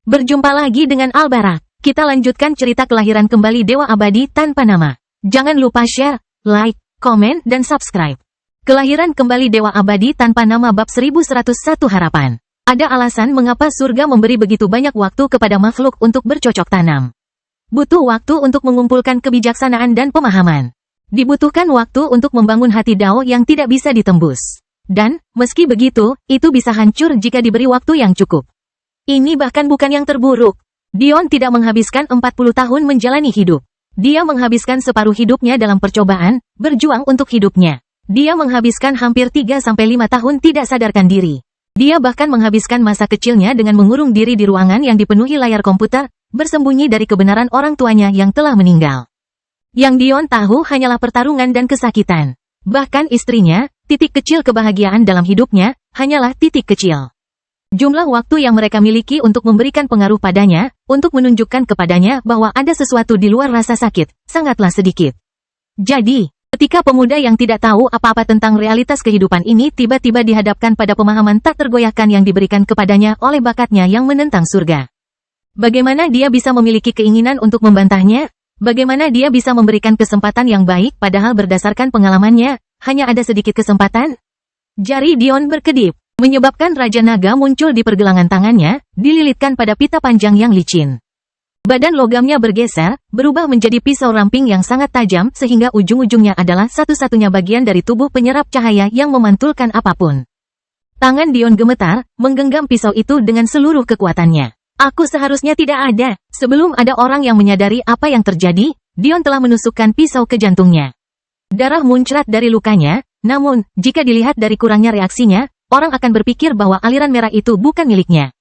Berjumpa lagi dengan Albarak. Kita lanjutkan cerita kelahiran kembali Dewa Abadi tanpa nama. Jangan lupa share, like, komen, dan subscribe. Kelahiran kembali Dewa Abadi tanpa nama bab 1101 harapan. Ada alasan mengapa surga memberi begitu banyak waktu kepada makhluk untuk bercocok tanam. Butuh waktu untuk mengumpulkan kebijaksanaan dan pemahaman. Dibutuhkan waktu untuk membangun hati Dao yang tidak bisa ditembus. Dan, meski begitu, itu bisa hancur jika diberi waktu yang cukup. Ini bahkan bukan yang terburuk. Dion tidak menghabiskan 40 tahun menjalani hidup. Dia menghabiskan separuh hidupnya dalam percobaan, berjuang untuk hidupnya. Dia menghabiskan hampir 3-5 tahun tidak sadarkan diri. Dia bahkan menghabiskan masa kecilnya dengan mengurung diri di ruangan yang dipenuhi layar komputer, bersembunyi dari kebenaran orang tuanya yang telah meninggal. Yang Dion tahu hanyalah pertarungan dan kesakitan. Bahkan istrinya, titik kecil kebahagiaan dalam hidupnya, hanyalah titik kecil. Jumlah waktu yang mereka miliki untuk memberikan pengaruh padanya, untuk menunjukkan kepadanya bahwa ada sesuatu di luar rasa sakit, sangatlah sedikit. Jadi, ketika pemuda yang tidak tahu apa-apa tentang realitas kehidupan ini tiba-tiba dihadapkan pada pemahaman tak tergoyahkan yang diberikan kepadanya oleh bakatnya yang menentang surga. Bagaimana dia bisa memiliki keinginan untuk membantahnya? Bagaimana dia bisa memberikan kesempatan yang baik padahal berdasarkan pengalamannya, hanya ada sedikit kesempatan? Jari Dion berkedip, menyebabkan Raja Naga muncul di pergelangan tangannya, dililitkan pada pita panjang yang licin. Badan logamnya bergeser, berubah menjadi pisau ramping yang sangat tajam sehingga ujung-ujungnya adalah satu-satunya bagian dari tubuh penyerap cahaya yang memantulkan apapun. Tangan Dion gemetar, menggenggam pisau itu dengan seluruh kekuatannya. Aku seharusnya tidak ada. Sebelum ada orang yang menyadari apa yang terjadi, Dion telah menusukkan pisau ke jantungnya. Darah muncrat dari lukanya, namun, jika dilihat dari kurangnya reaksinya, orang akan berpikir bahwa aliran merah itu bukan miliknya.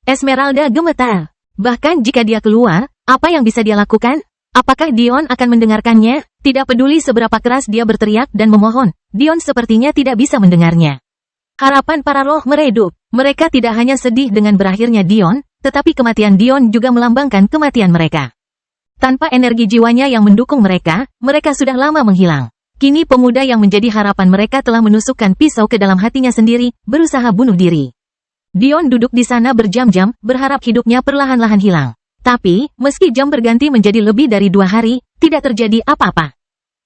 Esmeralda gemetar. Bahkan jika dia keluar, apa yang bisa dia lakukan? Apakah Dion akan mendengarkannya? Tidak peduli seberapa keras dia berteriak dan memohon, Dion sepertinya tidak bisa mendengarnya. Harapan para roh meredup. Mereka tidak hanya sedih dengan berakhirnya Dion, tetapi kematian Dion juga melambangkan kematian mereka. Tanpa energi jiwanya yang mendukung mereka, mereka sudah lama menghilang. Kini pemuda yang menjadi harapan mereka telah menusukkan pisau ke dalam hatinya sendiri, berusaha bunuh diri. Dion duduk di sana berjam-jam, berharap hidupnya perlahan-lahan hilang. Tapi, meski jam berganti menjadi lebih dari 2 hari, tidak terjadi apa-apa.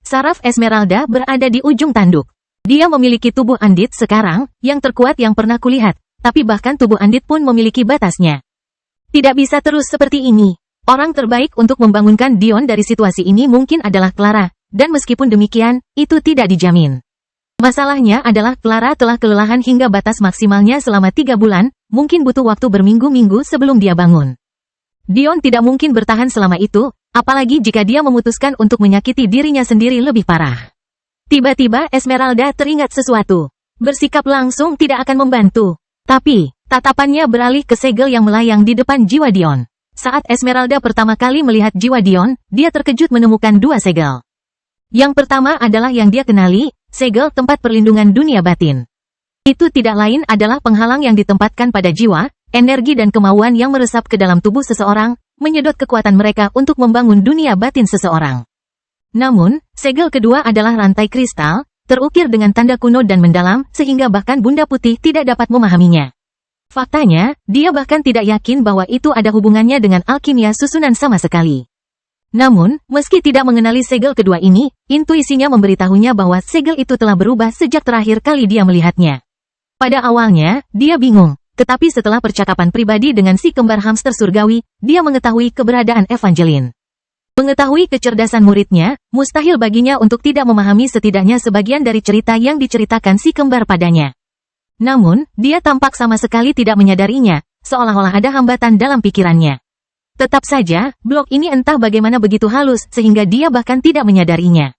Saraf Esmeralda berada di ujung tanduk. Dia memiliki tubuh Andit sekarang, yang terkuat yang pernah kulihat, tapi bahkan tubuh Andit pun memiliki batasnya. Tidak bisa terus seperti ini. Orang terbaik untuk membangunkan Dion dari situasi ini mungkin adalah Clara, dan meskipun demikian, itu tidak dijamin. Masalahnya adalah Clara telah kelelahan hingga batas maksimalnya selama 3 bulan, mungkin butuh waktu berminggu-minggu sebelum dia bangun. Dion tidak mungkin bertahan selama itu, apalagi jika dia memutuskan untuk menyakiti dirinya sendiri lebih parah. Tiba-tiba Esmeralda teringat sesuatu. Bersikap langsung tidak akan membantu. Tapi, tatapannya beralih ke segel yang melayang di depan jiwa Dion. Saat Esmeralda pertama kali melihat jiwa Dion, dia terkejut menemukan 2 segel. Yang pertama adalah yang dia kenali, segel tempat perlindungan dunia batin. Itu tidak lain adalah penghalang yang ditempatkan pada jiwa, energi dan kemauan yang meresap ke dalam tubuh seseorang, menyedot kekuatan mereka untuk membangun dunia batin seseorang. Namun, segel kedua adalah rantai kristal, terukir dengan tanda kuno dan mendalam, sehingga bahkan Bunda Putih tidak dapat memahaminya. Faktanya, dia bahkan tidak yakin bahwa itu ada hubungannya dengan alkimia susunan sama sekali. Namun, meski tidak mengenali segel kedua ini, intuisinya memberitahunya bahwa segel itu telah berubah sejak terakhir kali dia melihatnya. Pada awalnya, dia bingung, tetapi setelah percakapan pribadi dengan si kembar hamster surgawi, dia mengetahui keberadaan Evangeline. Mengetahui kecerdasan muridnya, mustahil baginya untuk tidak memahami setidaknya sebagian dari cerita yang diceritakan si kembar padanya. Namun, dia tampak sama sekali tidak menyadarinya, seolah-olah ada hambatan dalam pikirannya. Tetap saja, blok ini entah bagaimana begitu halus sehingga dia bahkan tidak menyadarinya.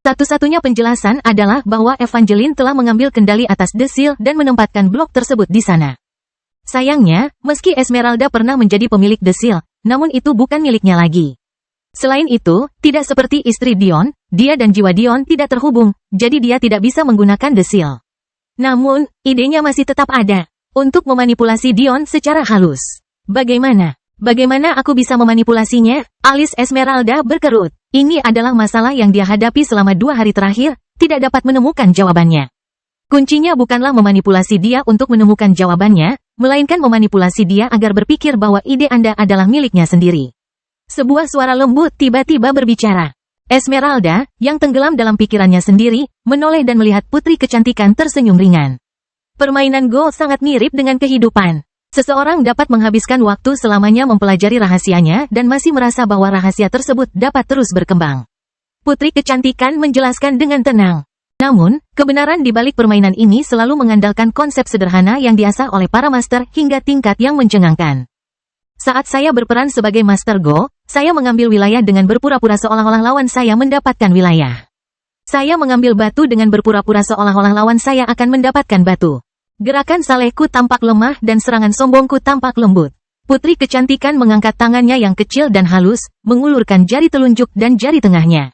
Satu-satunya penjelasan adalah bahwa Evangeline telah mengambil kendali atas The Seal dan menempatkan blok tersebut di sana. Sayangnya, meski Esmeralda pernah menjadi pemilik The Seal, namun itu bukan miliknya lagi. Selain itu, tidak seperti istri Dion, dia dan jiwa Dion tidak terhubung, jadi dia tidak bisa menggunakan The Seal. Namun, idenya masih tetap ada, untuk memanipulasi Dion secara halus. Bagaimana aku bisa memanipulasinya? Alis Esmeralda berkerut. Ini adalah masalah yang dia hadapi selama 2 hari terakhir, tidak dapat menemukan jawabannya. Kuncinya bukanlah memanipulasi dia untuk menemukan jawabannya, melainkan memanipulasi dia agar berpikir bahwa ide Anda adalah miliknya sendiri. Sebuah suara lembut tiba-tiba berbicara. Esmeralda, yang tenggelam dalam pikirannya sendiri, menoleh dan melihat putri kecantikan tersenyum ringan. Permainan Go sangat mirip dengan kehidupan. Seseorang dapat menghabiskan waktu selamanya mempelajari rahasianya dan masih merasa bahwa rahasia tersebut dapat terus berkembang. Putri kecantikan menjelaskan dengan tenang. Namun, kebenaran di balik permainan ini selalu mengandalkan konsep sederhana yang diasah oleh para master hingga tingkat yang mencengangkan. Saat saya berperan sebagai Master Go, saya mengambil wilayah dengan berpura-pura seolah-olah lawan saya mendapatkan wilayah. Saya mengambil batu dengan berpura-pura seolah-olah lawan saya akan mendapatkan batu. Gerakan salehku tampak lemah dan serangan sombongku tampak lembut. Putri kecantikan mengangkat tangannya yang kecil dan halus, mengulurkan jari telunjuk dan jari tengahnya.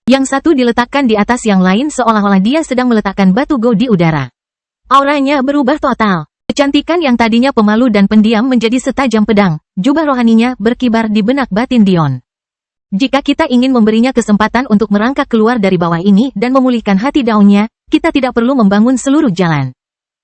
Yang satu diletakkan di atas yang lain seolah-olah dia sedang meletakkan batu Go di udara. Auranya berubah total. Kecantikan yang tadinya pemalu dan pendiam menjadi setajam pedang, jubah rohaninya berkibar di benak batin Dion. Jika kita ingin memberinya kesempatan untuk merangkak keluar dari bawah ini dan memulihkan hati daunnya, kita tidak perlu membangun seluruh jalan.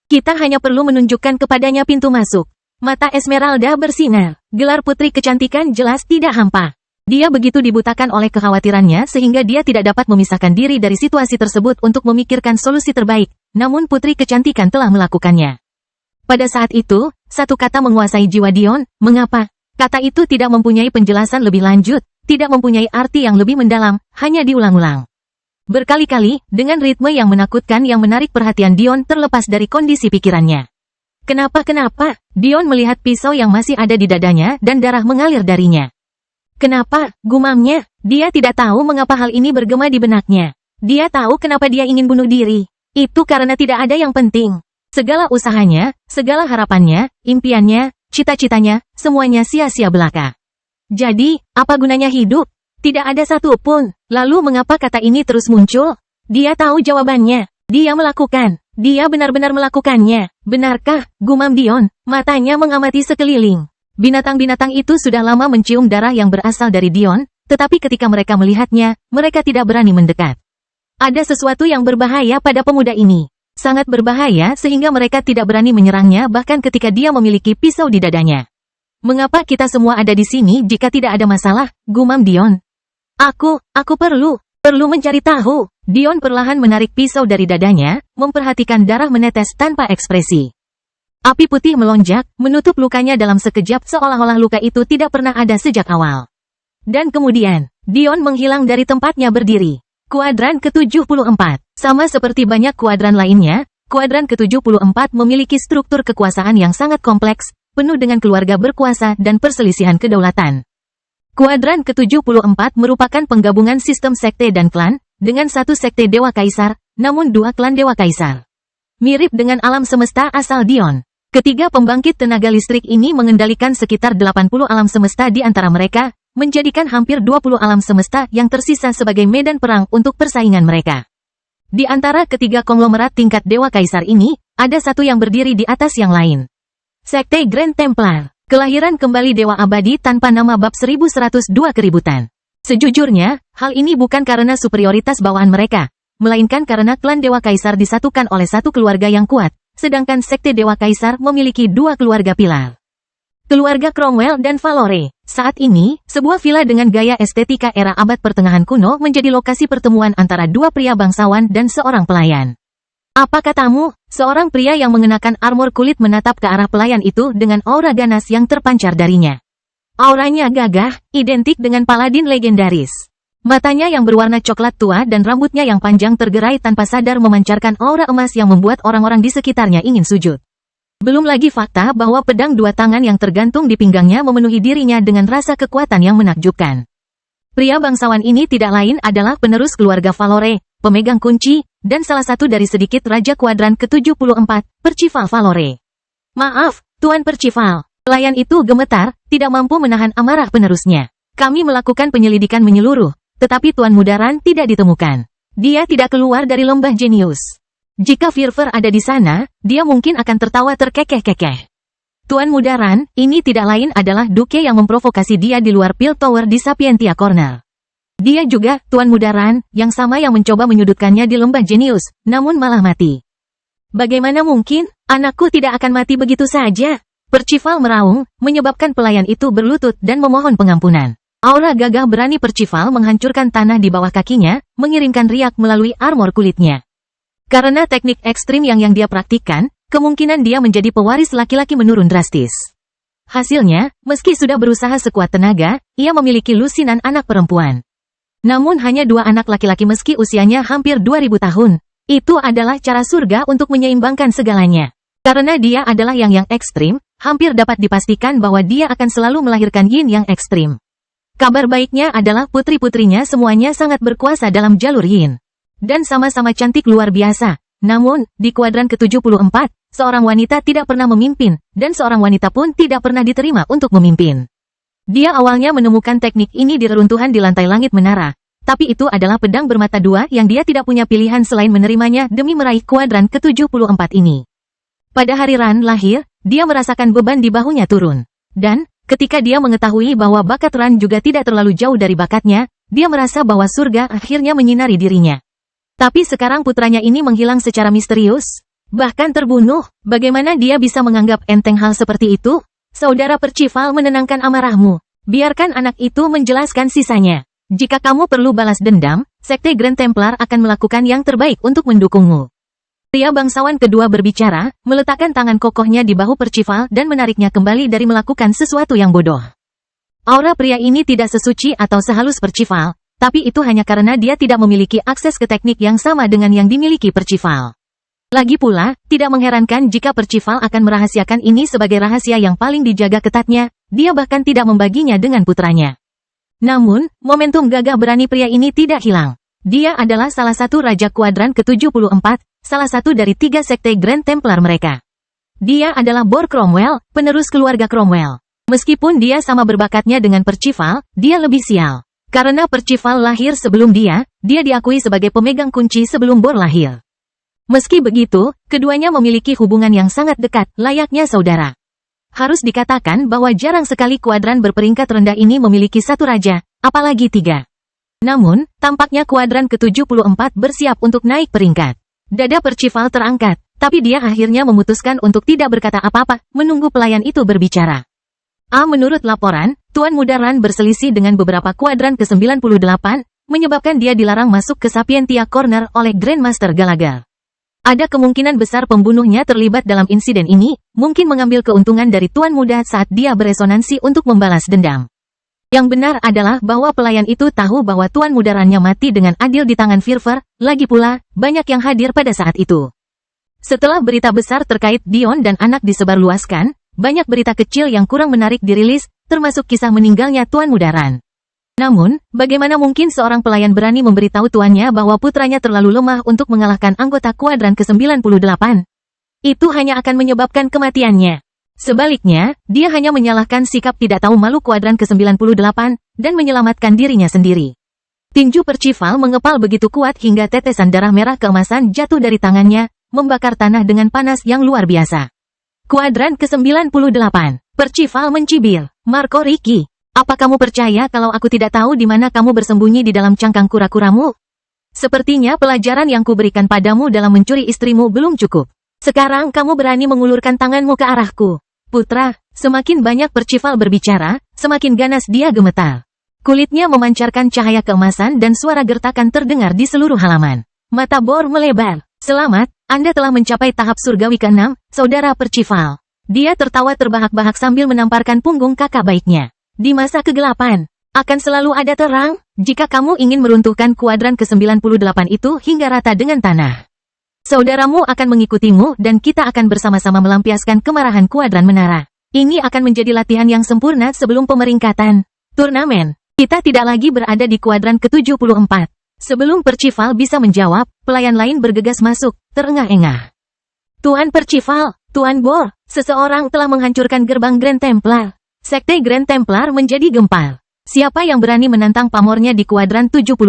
Kita hanya perlu menunjukkan kepadanya pintu masuk. Mata Esmeralda bersinar, gelar putri kecantikan jelas tidak hampa. Dia begitu dibutakan oleh kekhawatirannya sehingga dia tidak dapat memisahkan diri dari situasi tersebut untuk memikirkan solusi terbaik, namun putri kecantikan telah melakukannya. Pada saat itu, satu kata menguasai jiwa Dion, mengapa? Kata itu tidak mempunyai penjelasan lebih lanjut, tidak mempunyai arti yang lebih mendalam, hanya diulang-ulang. Berkali-kali, dengan ritme yang menakutkan yang menarik perhatian Dion terlepas dari kondisi pikirannya. Kenapa? Dion melihat pisau yang masih ada di dadanya dan darah mengalir darinya. Kenapa? Gumamnya. Dia tidak tahu mengapa hal ini bergema di benaknya. Dia tahu kenapa dia ingin bunuh diri. Itu karena tidak ada yang penting. Segala usahanya, segala harapannya, impiannya, cita-citanya, semuanya sia-sia belaka. Jadi, apa gunanya hidup? Tidak ada satu pun. Lalu mengapa kata ini terus muncul? Dia tahu jawabannya. Dia melakukan. Dia benar-benar melakukannya. Benarkah? Gumam Dion, matanya mengamati sekeliling. Binatang-binatang itu sudah lama mencium darah yang berasal dari Dion, tetapi ketika mereka melihatnya, mereka tidak berani mendekat. Ada sesuatu yang berbahaya pada pemuda ini. Sangat berbahaya sehingga mereka tidak berani menyerangnya bahkan ketika dia memiliki pisau di dadanya. Mengapa kita semua ada di sini jika tidak ada masalah? Gumam Dion. Aku perlu mencari tahu. Dion perlahan menarik pisau dari dadanya, memperhatikan darah menetes tanpa ekspresi. Api putih melonjak, menutup lukanya dalam sekejap seolah-olah luka itu tidak pernah ada sejak awal. Dan kemudian, Dion menghilang dari tempatnya berdiri. Kuadran ke-74. Sama seperti banyak kuadran lainnya, kuadran ke-74 memiliki struktur kekuasaan yang sangat kompleks, penuh dengan keluarga berkuasa dan perselisihan kedaulatan. Kuadran ke-74 merupakan penggabungan sistem sekte dan klan, dengan satu sekte Dewa Kaisar, namun dua klan Dewa Kaisar. Mirip dengan alam semesta asal Dion. Ketiga pembangkit tenaga listrik ini mengendalikan sekitar 80 alam semesta di antara mereka, menjadikan hampir 20 alam semesta yang tersisa sebagai medan perang untuk persaingan mereka. Di antara ketiga konglomerat tingkat Dewa Kaisar ini, ada satu yang berdiri di atas yang lain. Sekte Grand Templar, kelahiran kembali Dewa Abadi tanpa nama bab 1102 keributan. Sejujurnya, hal ini bukan karena superioritas bawahan mereka, melainkan karena klan Dewa Kaisar disatukan oleh satu keluarga yang kuat, sedangkan Sekte Dewa Kaisar memiliki dua keluarga pilar. Keluarga Cromwell dan Valore. Saat ini, sebuah villa dengan gaya estetika era abad pertengahan kuno menjadi lokasi pertemuan antara dua pria bangsawan dan seorang pelayan. Apa katamu? Seorang pria yang mengenakan armor kulit menatap ke arah pelayan itu dengan aura ganas yang terpancar darinya. Auranya gagah, identik dengan paladin legendaris. Matanya yang berwarna coklat tua dan rambutnya yang panjang tergerai tanpa sadar memancarkan aura emas yang membuat orang-orang di sekitarnya ingin sujud. Belum lagi fakta bahwa pedang dua tangan yang tergantung di pinggangnya memenuhi dirinya dengan rasa kekuatan yang menakjubkan. Pria bangsawan ini tidak lain adalah penerus keluarga Valore, pemegang kunci, dan salah satu dari sedikit Raja Kuadran ke-74, Percival Valore. Maaf, Tuan Percival. Pelayan itu gemetar, tidak mampu menahan amarah penerusnya. Kami melakukan penyelidikan menyeluruh, tetapi Tuan Mudaran tidak ditemukan. Dia tidak keluar dari lembah jenius. Jika Firver ada di sana, dia mungkin akan tertawa terkekeh-kekeh. Tuan Mudaran, ini tidak lain adalah Duke yang memprovokasi dia di luar Pil Tower di Sapientia Corner. Dia juga, Tuan Mudaran, yang sama yang mencoba menyudutkannya di lembah jenius, namun malah mati. Bagaimana mungkin? Anakku tidak akan mati begitu saja. Percival meraung, menyebabkan pelayan itu berlutut dan memohon pengampunan. Aura gagah berani Percival menghancurkan tanah di bawah kakinya, mengirimkan riak melalui armor kulitnya. Karena teknik ekstrim yang dia praktikkan, kemungkinan dia menjadi pewaris laki-laki menurun drastis. Hasilnya, meski sudah berusaha sekuat tenaga, ia memiliki lusinan anak perempuan. Namun hanya 2 anak laki-laki meski usianya hampir 2000 tahun. Itu adalah cara surga untuk menyeimbangkan segalanya. Karena dia adalah yang ekstrim, hampir dapat dipastikan bahwa dia akan selalu melahirkan yin yang ekstrim. Kabar baiknya adalah putri-putrinya semuanya sangat berkuasa dalam jalur yin. Dan sama-sama cantik luar biasa. Namun, di kuadran ke-74, seorang wanita tidak pernah memimpin, dan seorang wanita pun tidak pernah diterima untuk memimpin. Dia awalnya menemukan teknik ini di reruntuhan di lantai langit menara. Tapi itu adalah pedang bermata 2 yang dia tidak punya pilihan selain menerimanya demi meraih kuadran ke-74 ini. Pada hari Ran lahir, dia merasakan beban di bahunya turun. Dan, ketika dia mengetahui bahwa bakat Ran juga tidak terlalu jauh dari bakatnya, dia merasa bahwa surga akhirnya menyinari dirinya. Tapi sekarang putranya ini menghilang secara misterius. Bahkan terbunuh, bagaimana dia bisa menganggap enteng hal seperti itu? Saudara Percival menenangkan amarahmu. Biarkan anak itu menjelaskan sisanya. Jika kamu perlu balas dendam, Sekte Grand Templar akan melakukan yang terbaik untuk mendukungmu. Pria bangsawan kedua berbicara, meletakkan tangan kokohnya di bahu Percival dan menariknya kembali dari melakukan sesuatu yang bodoh. Aura pria ini tidak sesuci atau sehalus Percival, tapi itu hanya karena dia tidak memiliki akses ke teknik yang sama dengan yang dimiliki Percival. Lagi pula, tidak mengherankan jika Percival akan merahasiakan ini sebagai rahasia yang paling dijaga ketatnya, dia bahkan tidak membaginya dengan putranya. Namun, momentum gagah berani pria ini tidak hilang. Dia adalah salah satu Raja Kuadran ke-74, salah satu dari 3 Sekte Grand Templar mereka. Dia adalah Bor Cromwell, penerus keluarga Cromwell. Meskipun dia sama berbakatnya dengan Percival, dia lebih sial. Karena Percival lahir sebelum dia diakui sebagai pemegang kunci sebelum Bor lahir. Meski begitu, keduanya memiliki hubungan yang sangat dekat, layaknya saudara. Harus dikatakan bahwa jarang sekali kuadran berperingkat rendah ini memiliki 1 raja, apalagi 3. Namun, tampaknya kuadran ke-74 bersiap untuk naik peringkat. Dada Percival terangkat, tapi dia akhirnya memutuskan untuk tidak berkata apa-apa, menunggu pelayan itu berbicara. Menurut laporan, Tuan Muda Ran berselisih dengan beberapa kuadran ke-98, menyebabkan dia dilarang masuk ke Sapientia Corner oleh Grandmaster Gallagher. Ada kemungkinan besar pembunuhnya terlibat dalam insiden ini, mungkin mengambil keuntungan dari Tuan Muda saat dia beresonansi untuk membalas dendam. Yang benar adalah bahwa pelayan itu tahu bahwa Tuan Muda Rannya mati dengan adil di tangan Firfer, lagi pula, banyak yang hadir pada saat itu. Setelah berita besar terkait Dion dan anak disebarluaskan, banyak berita kecil yang kurang menarik dirilis, termasuk kisah meninggalnya Tuan Muda Ran. Namun, bagaimana mungkin seorang pelayan berani memberitahu tuannya bahwa putranya terlalu lemah untuk mengalahkan anggota kuadran ke-98? Itu hanya akan menyebabkan kematiannya. Sebaliknya, dia hanya menyalahkan sikap tidak tahu malu kuadran ke-98, dan menyelamatkan dirinya sendiri. Tinju Percival mengepal begitu kuat hingga tetesan darah merah keemasan jatuh dari tangannya, membakar tanah dengan panas yang luar biasa. Kuadran ke-98. Percival mencibir. Marco Ricci. Apa kamu percaya kalau aku tidak tahu di mana kamu bersembunyi di dalam cangkang kura-kuramu? Sepertinya pelajaran yang kuberikan padamu dalam mencuri istrimu belum cukup. Sekarang kamu berani mengulurkan tanganmu ke arahku. Putra, semakin banyak Percival berbicara, semakin ganas dia gemetar. Kulitnya memancarkan cahaya keemasan dan suara gertakan terdengar di seluruh halaman. Mata Bor melebar. Selamat, Anda telah mencapai tahap surgawi ke-6, Saudara Percival. Dia tertawa terbahak-bahak sambil menamparkan punggung kakak baiknya. Di masa kegelapan, akan selalu ada terang, jika kamu ingin meruntuhkan kuadran ke-98 itu hingga rata dengan tanah. Saudaramu akan mengikutimu dan kita akan bersama-sama melampiaskan kemarahan kuadran menara. Ini akan menjadi latihan yang sempurna sebelum pemeringkatan turnamen. Kita tidak lagi berada di kuadran ke-74. Sebelum Percival bisa menjawab, pelayan lain bergegas masuk, terengah-engah. Tuan Percival, Tuan Bor, seseorang telah menghancurkan gerbang Grand Templar. Sekte Grand Templar menjadi gempar. Siapa yang berani menantang pamornya di kuadran 74?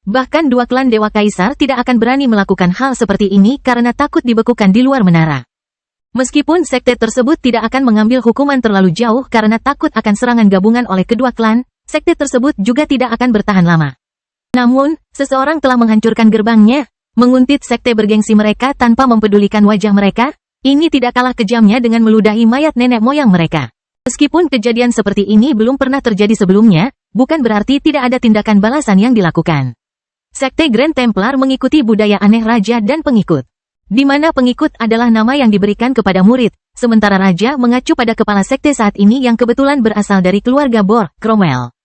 Bahkan 2 klan Dewa Kaisar tidak akan berani melakukan hal seperti ini karena takut dibekukan di luar menara. Meskipun sekte tersebut tidak akan mengambil hukuman terlalu jauh karena takut akan serangan gabungan oleh kedua klan, sekte tersebut juga tidak akan bertahan lama. Namun, seseorang telah menghancurkan gerbangnya. Menguntit sekte bergengsi mereka tanpa mempedulikan wajah mereka, ini tidak kalah kejamnya dengan meludahi mayat nenek moyang mereka. Meskipun kejadian seperti ini belum pernah terjadi sebelumnya, bukan berarti tidak ada tindakan balasan yang dilakukan. Sekte Grand Templar mengikuti budaya aneh raja dan pengikut, di mana pengikut adalah nama yang diberikan kepada murid, sementara raja mengacu pada kepala sekte saat ini yang kebetulan berasal dari keluarga Bor, Cromwell.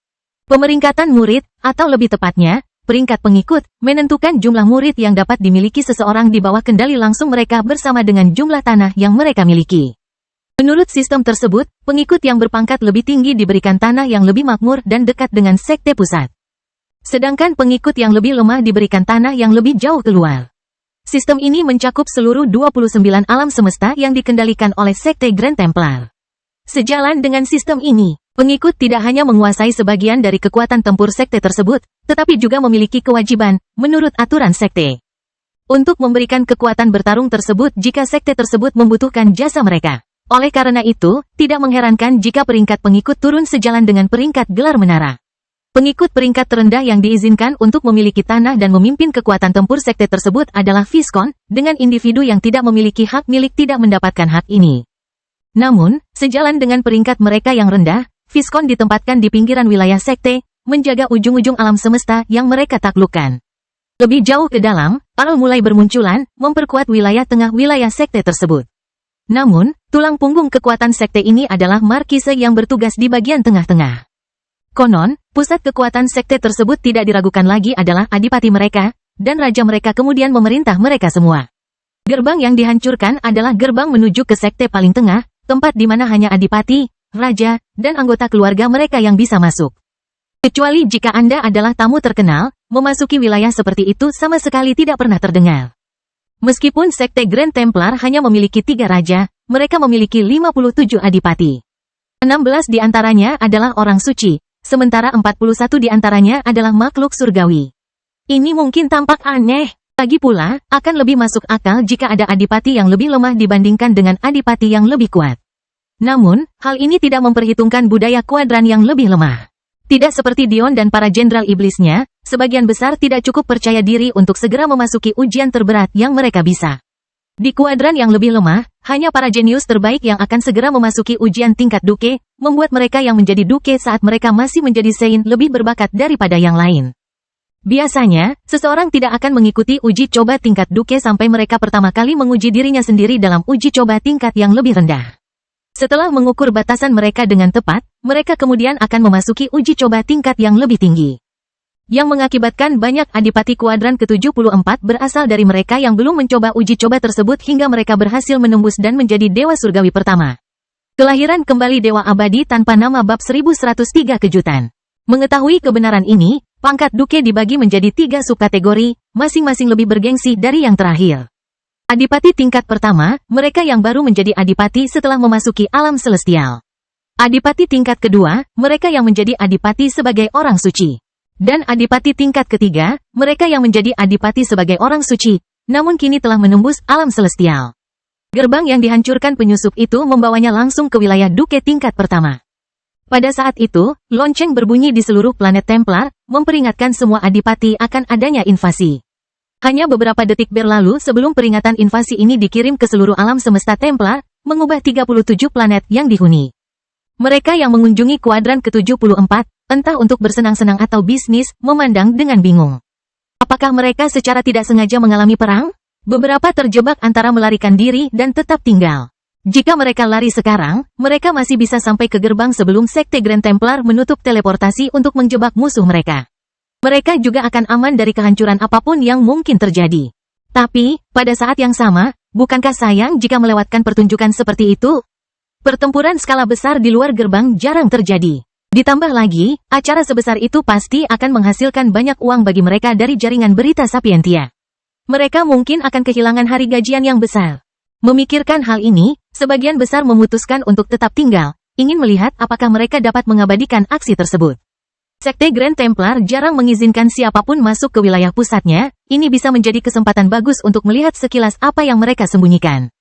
Pemeringkatan murid, atau lebih tepatnya, peringkat pengikut, menentukan jumlah murid yang dapat dimiliki seseorang di bawah kendali langsung mereka bersama dengan jumlah tanah yang mereka miliki. Menurut sistem tersebut, pengikut yang berpangkat lebih tinggi diberikan tanah yang lebih makmur dan dekat dengan sekte pusat. Sedangkan pengikut yang lebih lemah diberikan tanah yang lebih jauh keluar. Sistem ini mencakup seluruh 29 alam semesta yang dikendalikan oleh sekte Grand Templar. Sejalan dengan sistem ini, pengikut tidak hanya menguasai sebagian dari kekuatan tempur sekte tersebut, tetapi juga memiliki kewajiban, menurut aturan sekte, untuk memberikan kekuatan bertarung tersebut jika sekte tersebut membutuhkan jasa mereka. Oleh karena itu, tidak mengherankan jika peringkat pengikut turun sejalan dengan peringkat gelar menara. Pengikut peringkat terendah yang diizinkan untuk memiliki tanah dan memimpin kekuatan tempur sekte tersebut adalah Viscount, dengan individu yang tidak memiliki hak milik tidak mendapatkan hak ini. Namun, sejalan dengan peringkat mereka yang rendah, Viscount ditempatkan di pinggiran wilayah sekte, menjaga ujung-ujung alam semesta yang mereka taklukkan. Lebih jauh ke dalam, Al mulai bermunculan, memperkuat wilayah tengah wilayah sekte tersebut. Namun, tulang punggung kekuatan sekte ini adalah Markise yang bertugas di bagian tengah-tengah. Konon, pusat kekuatan sekte tersebut tidak diragukan lagi adalah adipati mereka, dan raja mereka kemudian memerintah mereka semua. Gerbang yang dihancurkan adalah gerbang menuju ke sekte paling tengah, tempat di mana hanya adipati, raja, dan anggota keluarga mereka yang bisa masuk. Kecuali jika Anda adalah tamu terkenal, memasuki wilayah seperti itu sama sekali tidak pernah terdengar. Meskipun sekte Grand Templar hanya memiliki 3 raja, mereka memiliki 57 adipati. 16 di antaranya adalah orang suci, sementara 41 di antaranya adalah makhluk surgawi. Ini mungkin tampak aneh, lagi pula, akan lebih masuk akal jika ada adipati yang lebih lemah dibandingkan dengan adipati yang lebih kuat. Namun, hal ini tidak memperhitungkan budaya kuadran yang lebih lemah. Tidak seperti Dion dan para jenderal iblisnya, sebagian besar tidak cukup percaya diri untuk segera memasuki ujian terberat yang mereka bisa. Di kuadran yang lebih lemah, hanya para jenius terbaik yang akan segera memasuki ujian tingkat duke, membuat mereka yang menjadi duke saat mereka masih menjadi sein lebih berbakat daripada yang lain. Biasanya, seseorang tidak akan mengikuti uji coba tingkat duke sampai mereka pertama kali menguji dirinya sendiri dalam uji coba tingkat yang lebih rendah. Setelah mengukur batasan mereka dengan tepat, mereka kemudian akan memasuki uji coba tingkat yang lebih tinggi. Yang mengakibatkan banyak adipati kuadran ke-74 berasal dari mereka yang belum mencoba uji coba tersebut hingga mereka berhasil menembus dan menjadi dewa surgawi pertama. Kelahiran kembali dewa abadi tanpa nama bab 1103 kejutan. Mengetahui kebenaran ini, pangkat duke dibagi menjadi 3 subkategori, masing-masing lebih bergengsi dari yang terakhir. Adipati tingkat pertama, mereka yang baru menjadi adipati setelah memasuki alam celestial. Adipati tingkat kedua, mereka yang menjadi adipati sebagai orang suci. Dan adipati tingkat ketiga, mereka yang menjadi adipati sebagai orang suci, namun kini telah menembus alam celestial. Gerbang yang dihancurkan penyusup itu membawanya langsung ke wilayah duke tingkat pertama. Pada saat itu, lonceng berbunyi di seluruh planet Templar, memperingatkan semua adipati akan adanya invasi. Hanya beberapa detik berlalu sebelum peringatan invasi ini dikirim ke seluruh alam semesta Templar, mengubah 37 planet yang dihuni. Mereka yang mengunjungi kuadran ke-74, entah untuk bersenang-senang atau bisnis, memandang dengan bingung. Apakah mereka secara tidak sengaja mengalami perang? Beberapa terjebak antara melarikan diri dan tetap tinggal. Jika mereka lari sekarang, mereka masih bisa sampai ke gerbang sebelum sekte Grand Templar menutup teleportasi untuk menjebak musuh mereka. Mereka juga akan aman dari kehancuran apapun yang mungkin terjadi. Tapi, pada saat yang sama, bukankah sayang jika melewatkan pertunjukan seperti itu? Pertempuran skala besar di luar gerbang jarang terjadi. Ditambah lagi, acara sebesar itu pasti akan menghasilkan banyak uang bagi mereka dari jaringan berita Sapientia. Mereka mungkin akan kehilangan hari gajian yang besar. Memikirkan hal ini, sebagian besar memutuskan untuk tetap tinggal, ingin melihat apakah mereka dapat mengabadikan aksi tersebut. Sekte Grand Templar jarang mengizinkan siapapun masuk ke wilayah pusatnya, ini bisa menjadi kesempatan bagus untuk melihat sekilas apa yang mereka sembunyikan.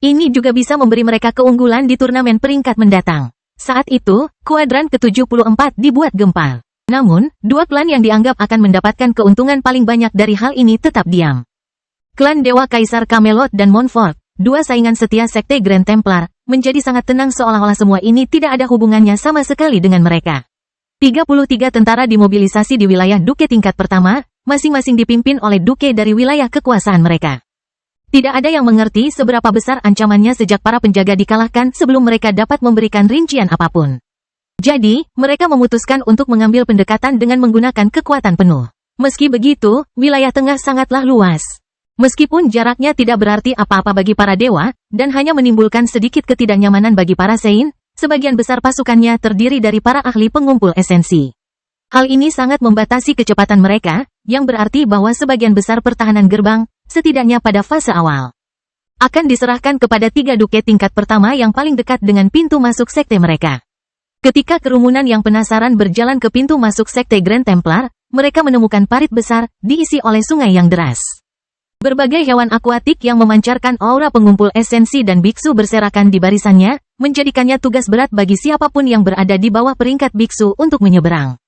Ini juga bisa memberi mereka keunggulan di turnamen peringkat mendatang. Saat itu, kuadran ke-74 dibuat gempar. Namun, 2 klan yang dianggap akan mendapatkan keuntungan paling banyak dari hal ini tetap diam. Klan Dewa Kaisar Camelot dan Montfort, dua saingan setia Sekte Grand Templar, menjadi sangat tenang seolah-olah semua ini tidak ada hubungannya sama sekali dengan mereka. 33 tentara dimobilisasi di wilayah Duke tingkat pertama, masing-masing dipimpin oleh Duke dari wilayah kekuasaan mereka. Tidak ada yang mengerti seberapa besar ancamannya sejak para penjaga dikalahkan sebelum mereka dapat memberikan rincian apapun. Jadi, mereka memutuskan untuk mengambil pendekatan dengan menggunakan kekuatan penuh. Meski begitu, wilayah tengah sangatlah luas. Meskipun jaraknya tidak berarti apa-apa bagi para dewa, dan hanya menimbulkan sedikit ketidaknyamanan bagi para Saint, sebagian besar pasukannya terdiri dari para ahli pengumpul esensi. Hal ini sangat membatasi kecepatan mereka, yang berarti bahwa sebagian besar pertahanan gerbang, setidaknya pada fase awal, akan diserahkan kepada 3 duke tingkat pertama yang paling dekat dengan pintu masuk sekte mereka. Ketika kerumunan yang penasaran berjalan ke pintu masuk sekte Grand Templar, mereka menemukan parit besar, diisi oleh sungai yang deras. Berbagai hewan akuatik yang memancarkan aura pengumpul esensi dan biksu berserakan di barisannya, menjadikannya tugas berat bagi siapapun yang berada di bawah peringkat biksu untuk menyeberang.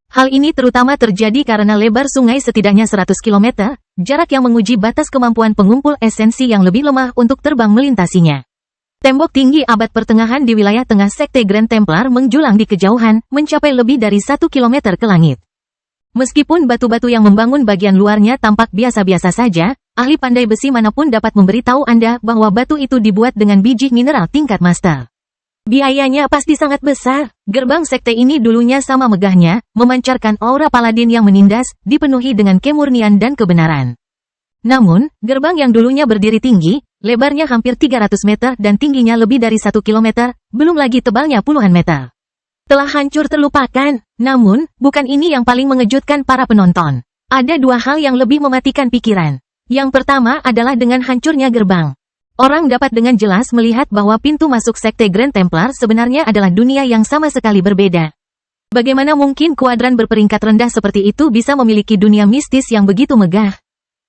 Hal ini terutama terjadi karena lebar sungai setidaknya 100 km, jarak yang menguji batas kemampuan pengumpul esensi yang lebih lemah untuk terbang melintasinya. Tembok tinggi abad pertengahan di wilayah tengah Sekte Grand Templar menjulang di kejauhan, mencapai lebih dari 1 km ke langit. Meskipun batu-batu yang membangun bagian luarnya tampak biasa-biasa saja, ahli pandai besi manapun dapat memberitahu Anda bahwa batu itu dibuat dengan biji mineral tingkat master. Biayanya pasti sangat besar. Gerbang sekte ini dulunya sama megahnya, memancarkan aura paladin yang menindas, dipenuhi dengan kemurnian dan kebenaran. Namun, gerbang yang dulunya berdiri tinggi, lebarnya hampir 300 meter dan tingginya lebih dari 1 kilometer, belum lagi tebalnya puluhan meter, telah hancur terlupakan. Namun, bukan ini yang paling mengejutkan para penonton. Ada 2 hal yang lebih mematikan pikiran. Yang pertama adalah dengan hancurnya gerbang. Orang dapat dengan jelas melihat bahwa pintu masuk Sekte Grand Templar sebenarnya adalah dunia yang sama sekali berbeda. Bagaimana mungkin kuadran berperingkat rendah seperti itu bisa memiliki dunia mistis yang begitu megah?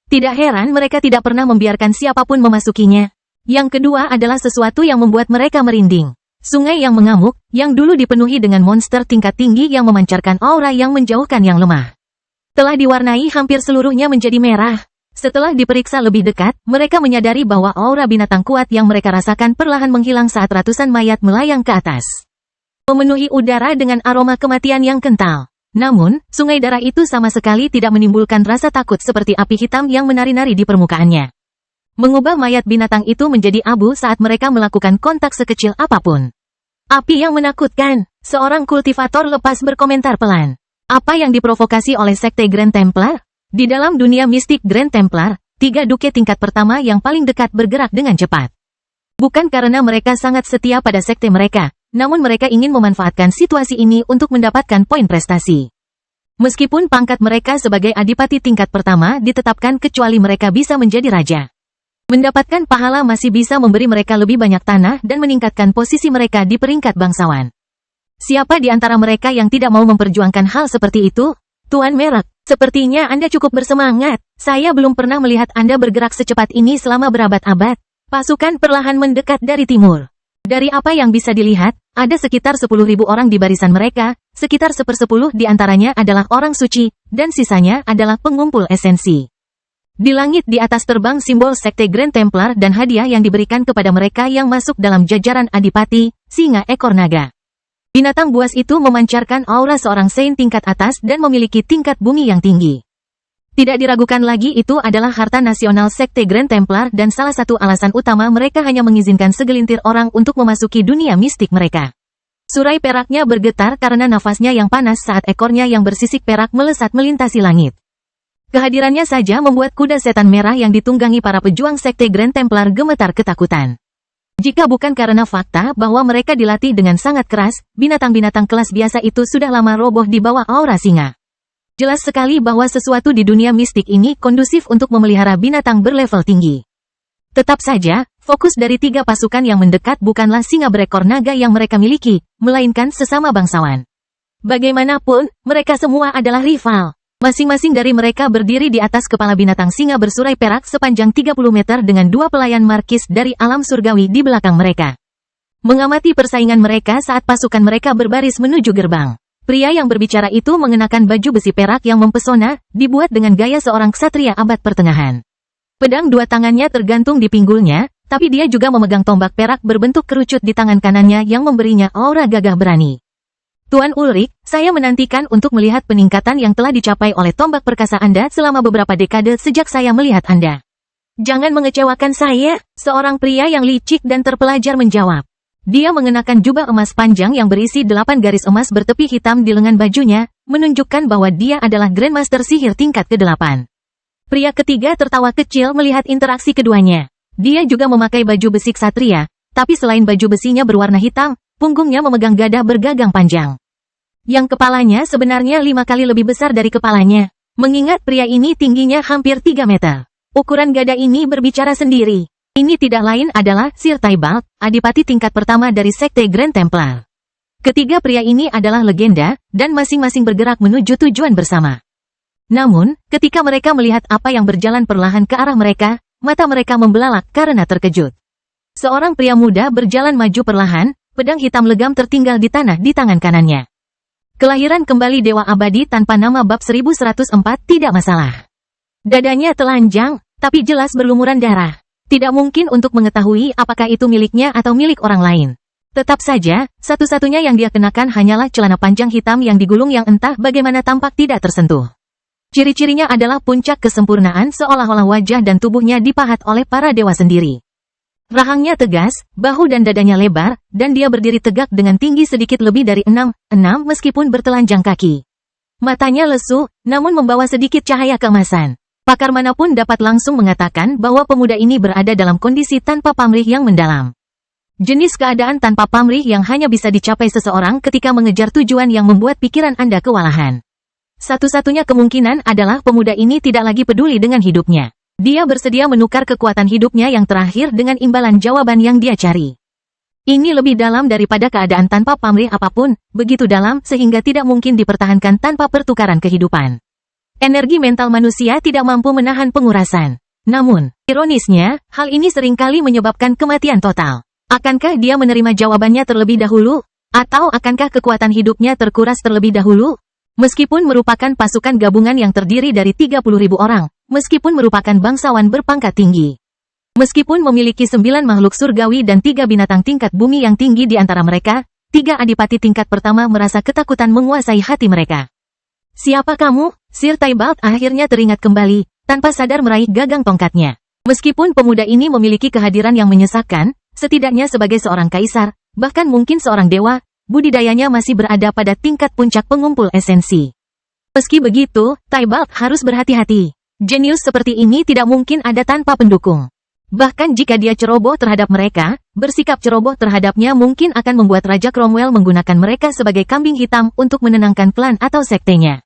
Tidak heran mereka tidak pernah membiarkan siapapun memasukinya. Yang kedua adalah sesuatu yang membuat mereka merinding. Sungai yang mengamuk, yang dulu dipenuhi dengan monster tingkat tinggi yang memancarkan aura yang menjauhkan yang lemah, telah diwarnai hampir seluruhnya menjadi merah. Setelah diperiksa lebih dekat, mereka menyadari bahwa aura binatang kuat yang mereka rasakan perlahan menghilang saat ratusan mayat melayang ke atas, memenuhi udara dengan aroma kematian yang kental. Namun, sungai darah itu sama sekali tidak menimbulkan rasa takut seperti api hitam yang menari-nari di permukaannya, mengubah mayat binatang itu menjadi abu saat mereka melakukan kontak sekecil apapun. Api yang menakutkan, seorang kultivator lepas berkomentar pelan. Apa yang diprovokasi oleh Sekte Grand Templar? Di dalam dunia mistik Grand Templar, 3 duke tingkat pertama yang paling dekat bergerak dengan cepat. Bukan karena mereka sangat setia pada sekte mereka, namun mereka ingin memanfaatkan situasi ini untuk mendapatkan poin prestasi. Meskipun pangkat mereka sebagai adipati tingkat pertama ditetapkan kecuali mereka bisa menjadi raja, mendapatkan pahala masih bisa memberi mereka lebih banyak tanah dan meningkatkan posisi mereka di peringkat bangsawan. Siapa di antara mereka yang tidak mau memperjuangkan hal seperti itu? Tuan Merek, sepertinya Anda cukup bersemangat. Saya belum pernah melihat Anda bergerak secepat ini selama berabad-abad. Pasukan perlahan mendekat dari timur. Dari apa yang bisa dilihat, ada sekitar 10.000 orang di barisan mereka, sekitar 1/10 di antaranya adalah orang suci, dan sisanya adalah pengumpul esensi. Di langit di atas terbang simbol Sekte Grand Templar dan hadiah yang diberikan kepada mereka yang masuk dalam jajaran adipati, singa ekor naga. Binatang buas itu memancarkan aura seorang saint tingkat atas dan memiliki tingkat bumi yang tinggi. Tidak diragukan lagi itu adalah harta nasional Sekte Grand Templar dan salah satu alasan utama mereka hanya mengizinkan segelintir orang untuk memasuki dunia mistik mereka. Surai peraknya bergetar karena nafasnya yang panas saat ekornya yang bersisik perak melesat melintasi langit. Kehadirannya saja membuat kuda setan merah yang ditunggangi para pejuang Sekte Grand Templar gemetar ketakutan. Jika bukan karena fakta bahwa mereka dilatih dengan sangat keras, binatang-binatang kelas biasa itu sudah lama roboh di bawah aura singa. Jelas sekali bahwa sesuatu di dunia mistik ini kondusif untuk memelihara binatang berlevel tinggi. Tetap saja, fokus dari 3 pasukan yang mendekat bukanlah singa berekor naga yang mereka miliki, melainkan sesama bangsawan. Bagaimanapun, mereka semua adalah rival. Masing-masing dari mereka berdiri di atas kepala binatang singa bersurai perak sepanjang 30 meter dengan 2 pelayan markis dari alam surgawi di belakang mereka. Mengamati persaingan mereka saat pasukan mereka berbaris menuju gerbang. Pria yang berbicara itu mengenakan baju besi perak yang mempesona, dibuat dengan gaya seorang ksatria abad pertengahan. Pedang dua tangannya tergantung di pinggulnya, tapi dia juga memegang tombak perak berbentuk kerucut di tangan kanannya yang memberinya aura gagah berani. Tuan Ulrich, saya menantikan untuk melihat peningkatan yang telah dicapai oleh tombak perkasa Anda selama beberapa dekade sejak saya melihat Anda. Jangan mengecewakan saya, seorang pria yang licik dan terpelajar menjawab. Dia mengenakan jubah emas panjang yang berisi 8 garis emas bertepi hitam di lengan bajunya, menunjukkan bahwa dia adalah Grandmaster sihir tingkat ke-8. Pria ketiga tertawa kecil melihat interaksi keduanya. Dia juga memakai baju besi ksatria, tapi selain baju besinya berwarna hitam, punggungnya memegang gada bergagang panjang. Yang kepalanya sebenarnya 5 kali lebih besar dari kepalanya. Mengingat pria ini tingginya hampir 3 meter. Ukuran gada ini berbicara sendiri. Ini tidak lain adalah Sir Tybalt, adipati tingkat pertama dari Sekte Grand Templar. Ketiga pria ini adalah legenda, dan masing-masing bergerak menuju tujuan bersama. Namun, ketika mereka melihat apa yang berjalan perlahan ke arah mereka, mata mereka membelalak karena terkejut. Seorang pria muda berjalan maju perlahan, pedang hitam legam tertinggal di tanah di tangan kanannya. Kelahiran kembali Dewa Abadi tanpa nama bab 1104 tidak masalah. Dadanya telanjang, tapi jelas berlumuran darah. Tidak mungkin untuk mengetahui apakah itu miliknya atau milik orang lain. Tetap saja, satu-satunya yang dia kenakan hanyalah celana panjang hitam yang digulung yang entah bagaimana tampak tidak tersentuh. Ciri-cirinya adalah puncak kesempurnaan seolah-olah wajah dan tubuhnya dipahat oleh para dewa sendiri. Rahangnya tegas, bahu dan dadanya lebar, dan dia berdiri tegak dengan tinggi sedikit lebih dari 6 meskipun bertelanjang kaki. Matanya lesu, namun membawa sedikit cahaya keemasan. Pakar manapun dapat langsung mengatakan bahwa pemuda ini berada dalam kondisi tanpa pamrih yang mendalam. Jenis keadaan tanpa pamrih yang hanya bisa dicapai seseorang ketika mengejar tujuan yang membuat pikiran Anda kewalahan. Satu-satunya kemungkinan adalah pemuda ini tidak lagi peduli dengan hidupnya. Dia bersedia menukar kekuatan hidupnya yang terakhir dengan imbalan jawaban yang dia cari. Ini lebih dalam daripada keadaan tanpa pamrih apapun, begitu dalam sehingga tidak mungkin dipertahankan tanpa pertukaran kehidupan. Energi mental manusia tidak mampu menahan pengurasan. Namun, ironisnya, hal ini seringkali menyebabkan kematian total. Akankah dia menerima jawabannya terlebih dahulu? Atau akankah kekuatan hidupnya terkuras terlebih dahulu? Meskipun merupakan pasukan gabungan yang terdiri dari 30.000 orang, meskipun merupakan bangsawan berpangkat tinggi, meskipun memiliki 9 makhluk surgawi dan 3 binatang tingkat bumi yang tinggi di antara mereka, 3 adipati tingkat pertama merasa ketakutan menguasai hati mereka. Siapa kamu? Sir Tybalt akhirnya teringat kembali, tanpa sadar meraih gagang tongkatnya. Meskipun pemuda ini memiliki kehadiran yang menyesakan, setidaknya sebagai seorang kaisar, bahkan mungkin seorang dewa, budidayanya masih berada pada tingkat puncak pengumpul esensi. Meski begitu, Tybalt harus berhati-hati. Jenius seperti ini tidak mungkin ada tanpa pendukung. Bahkan jika dia ceroboh terhadap mereka, bersikap ceroboh terhadapnya mungkin akan membuat Raja Cromwell menggunakan mereka sebagai kambing hitam untuk menenangkan klan atau sektenya.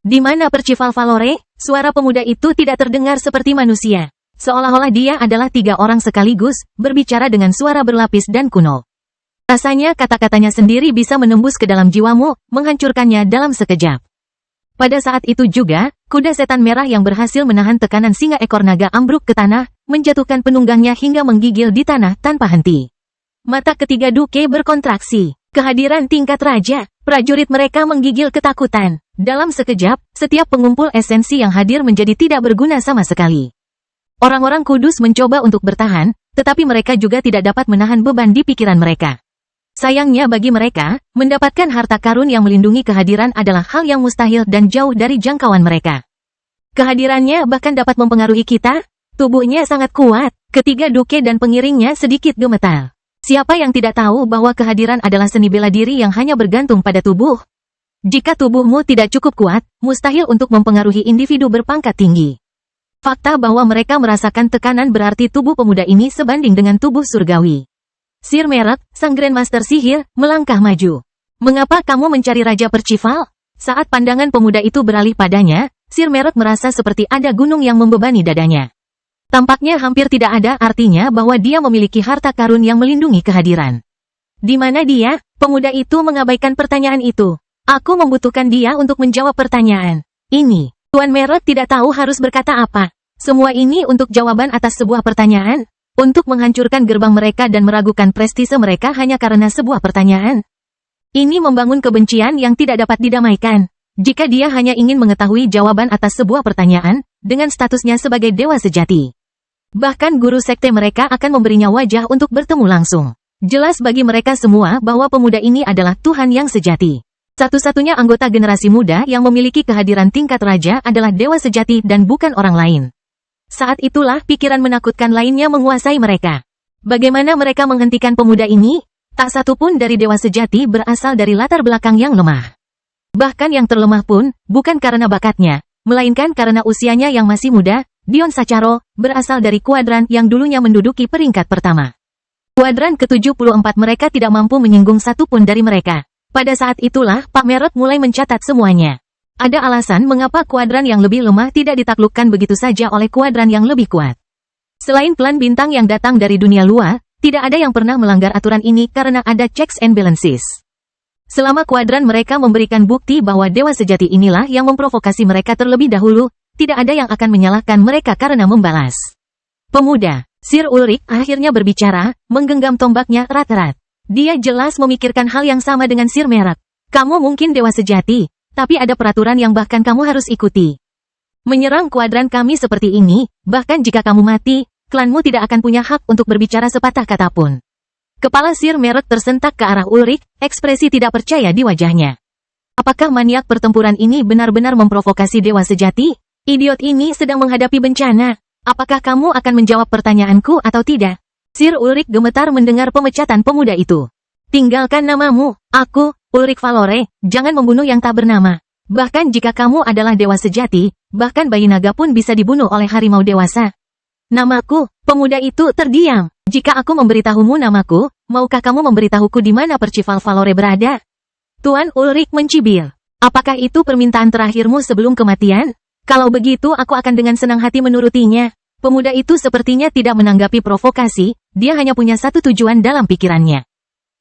Di mana Percival Valore, suara pemuda itu tidak terdengar seperti manusia. Seolah-olah dia adalah 3 orang sekaligus, berbicara dengan suara berlapis dan kuno. Rasanya kata-katanya sendiri bisa menembus ke dalam jiwamu, menghancurkannya dalam sekejap. Pada saat itu juga, kuda setan merah yang berhasil menahan tekanan singa ekor naga ambruk ke tanah, menjatuhkan penunggangnya hingga menggigil di tanah tanpa henti. Mata ketiga Duke berkontraksi. Kehadiran tingkat raja, prajurit mereka menggigil ketakutan. Dalam sekejap, setiap pengumpul esensi yang hadir menjadi tidak berguna sama sekali. Orang-orang kudus mencoba untuk bertahan, tetapi mereka juga tidak dapat menahan beban di pikiran mereka. Sayangnya bagi mereka, mendapatkan harta karun yang melindungi kehadiran adalah hal yang mustahil dan jauh dari jangkauan mereka. Kehadirannya bahkan dapat mempengaruhi kita. Tubuhnya sangat kuat, ketiga Duke dan pengiringnya sedikit gemetar. Siapa yang tidak tahu bahwa kehadiran adalah seni bela diri yang hanya bergantung pada tubuh? Jika tubuhmu tidak cukup kuat, mustahil untuk mempengaruhi individu berpangkat tinggi. Fakta bahwa mereka merasakan tekanan berarti tubuh pemuda ini sebanding dengan tubuh surgawi. Sir Merek, sang Grandmaster sihir, melangkah maju. Mengapa kamu mencari Raja Percival? Saat pandangan pemuda itu beralih padanya, Sir Merek merasa seperti ada gunung yang membebani dadanya. Tampaknya hampir tidak ada artinya bahwa dia memiliki harta karun yang melindungi kehadiran. Di mana dia? Pemuda itu mengabaikan pertanyaan itu. Aku membutuhkan dia untuk menjawab pertanyaan ini. Tuan Merek tidak tahu harus berkata apa. Semua ini untuk jawaban atas sebuah pertanyaan? Untuk menghancurkan gerbang mereka dan meragukan prestise mereka hanya karena sebuah pertanyaan? Ini membangun kebencian yang tidak dapat didamaikan. Jika dia hanya ingin mengetahui jawaban atas sebuah pertanyaan, dengan statusnya sebagai dewa sejati, Bahkan guru sekte mereka akan memberinya wajah untuk bertemu langsung. Jelas bagi mereka semua bahwa pemuda ini adalah Tuhan yang sejati. Satu-satunya anggota generasi muda yang memiliki kehadiran tingkat raja adalah dewa sejati dan bukan orang lain. Saat itulah pikiran menakutkan lainnya menguasai mereka. Bagaimana mereka menghentikan pemuda ini? Tak satu pun dari dewa sejati berasal dari latar belakang yang lemah. Bahkan yang terlemah pun, bukan karena bakatnya, melainkan karena usianya yang masih muda. Dion Sacharo berasal dari kuadran yang dulunya menduduki peringkat pertama. Kuadran ke-74 mereka tidak mampu menyinggung satu pun dari mereka. Pada saat itulah Pak Merot mulai mencatat semuanya. Ada alasan mengapa kuadran yang lebih lemah tidak ditaklukkan begitu saja oleh kuadran yang lebih kuat. Selain klan bintang yang datang dari dunia luar, tidak ada yang pernah melanggar aturan ini karena ada checks and balances. Selama kuadran mereka memberikan bukti bahwa dewa sejati inilah yang memprovokasi mereka terlebih dahulu, tidak ada yang akan menyalahkan mereka karena membalas. Pemuda, Sir Ulrich akhirnya berbicara, menggenggam tombaknya erat-erat. Dia jelas memikirkan hal yang sama dengan Sir Merot. Kamu mungkin dewa sejati, tapi ada peraturan yang bahkan kamu harus ikuti. Menyerang kuadran kami seperti ini, bahkan jika kamu mati, klanmu tidak akan punya hak untuk berbicara sepatah kata pun. Kepala Sir Merot tersentak ke arah Ulrich, ekspresi tidak percaya di wajahnya. Apakah maniak pertempuran ini benar-benar memprovokasi dewa sejati? Idiot ini sedang menghadapi bencana. Apakah kamu akan menjawab pertanyaanku atau tidak? Sir Ulrich gemetar mendengar pemecatan pemuda itu. Tinggalkan namamu, aku, Ulrich Valore, jangan membunuh yang tak bernama. Bahkan jika kamu adalah dewa sejati, bahkan bayi naga pun bisa dibunuh oleh harimau dewasa. Namaku, pemuda itu terdiam. Jika aku memberitahumu namaku, maukah kamu memberitahuku di mana Percival Valore berada? Tuan Ulrich mencibir. Apakah itu permintaan terakhirmu sebelum kematian? Kalau begitu aku akan dengan senang hati menurutinya. Pemuda itu sepertinya tidak menanggapi provokasi, dia hanya punya satu tujuan dalam pikirannya.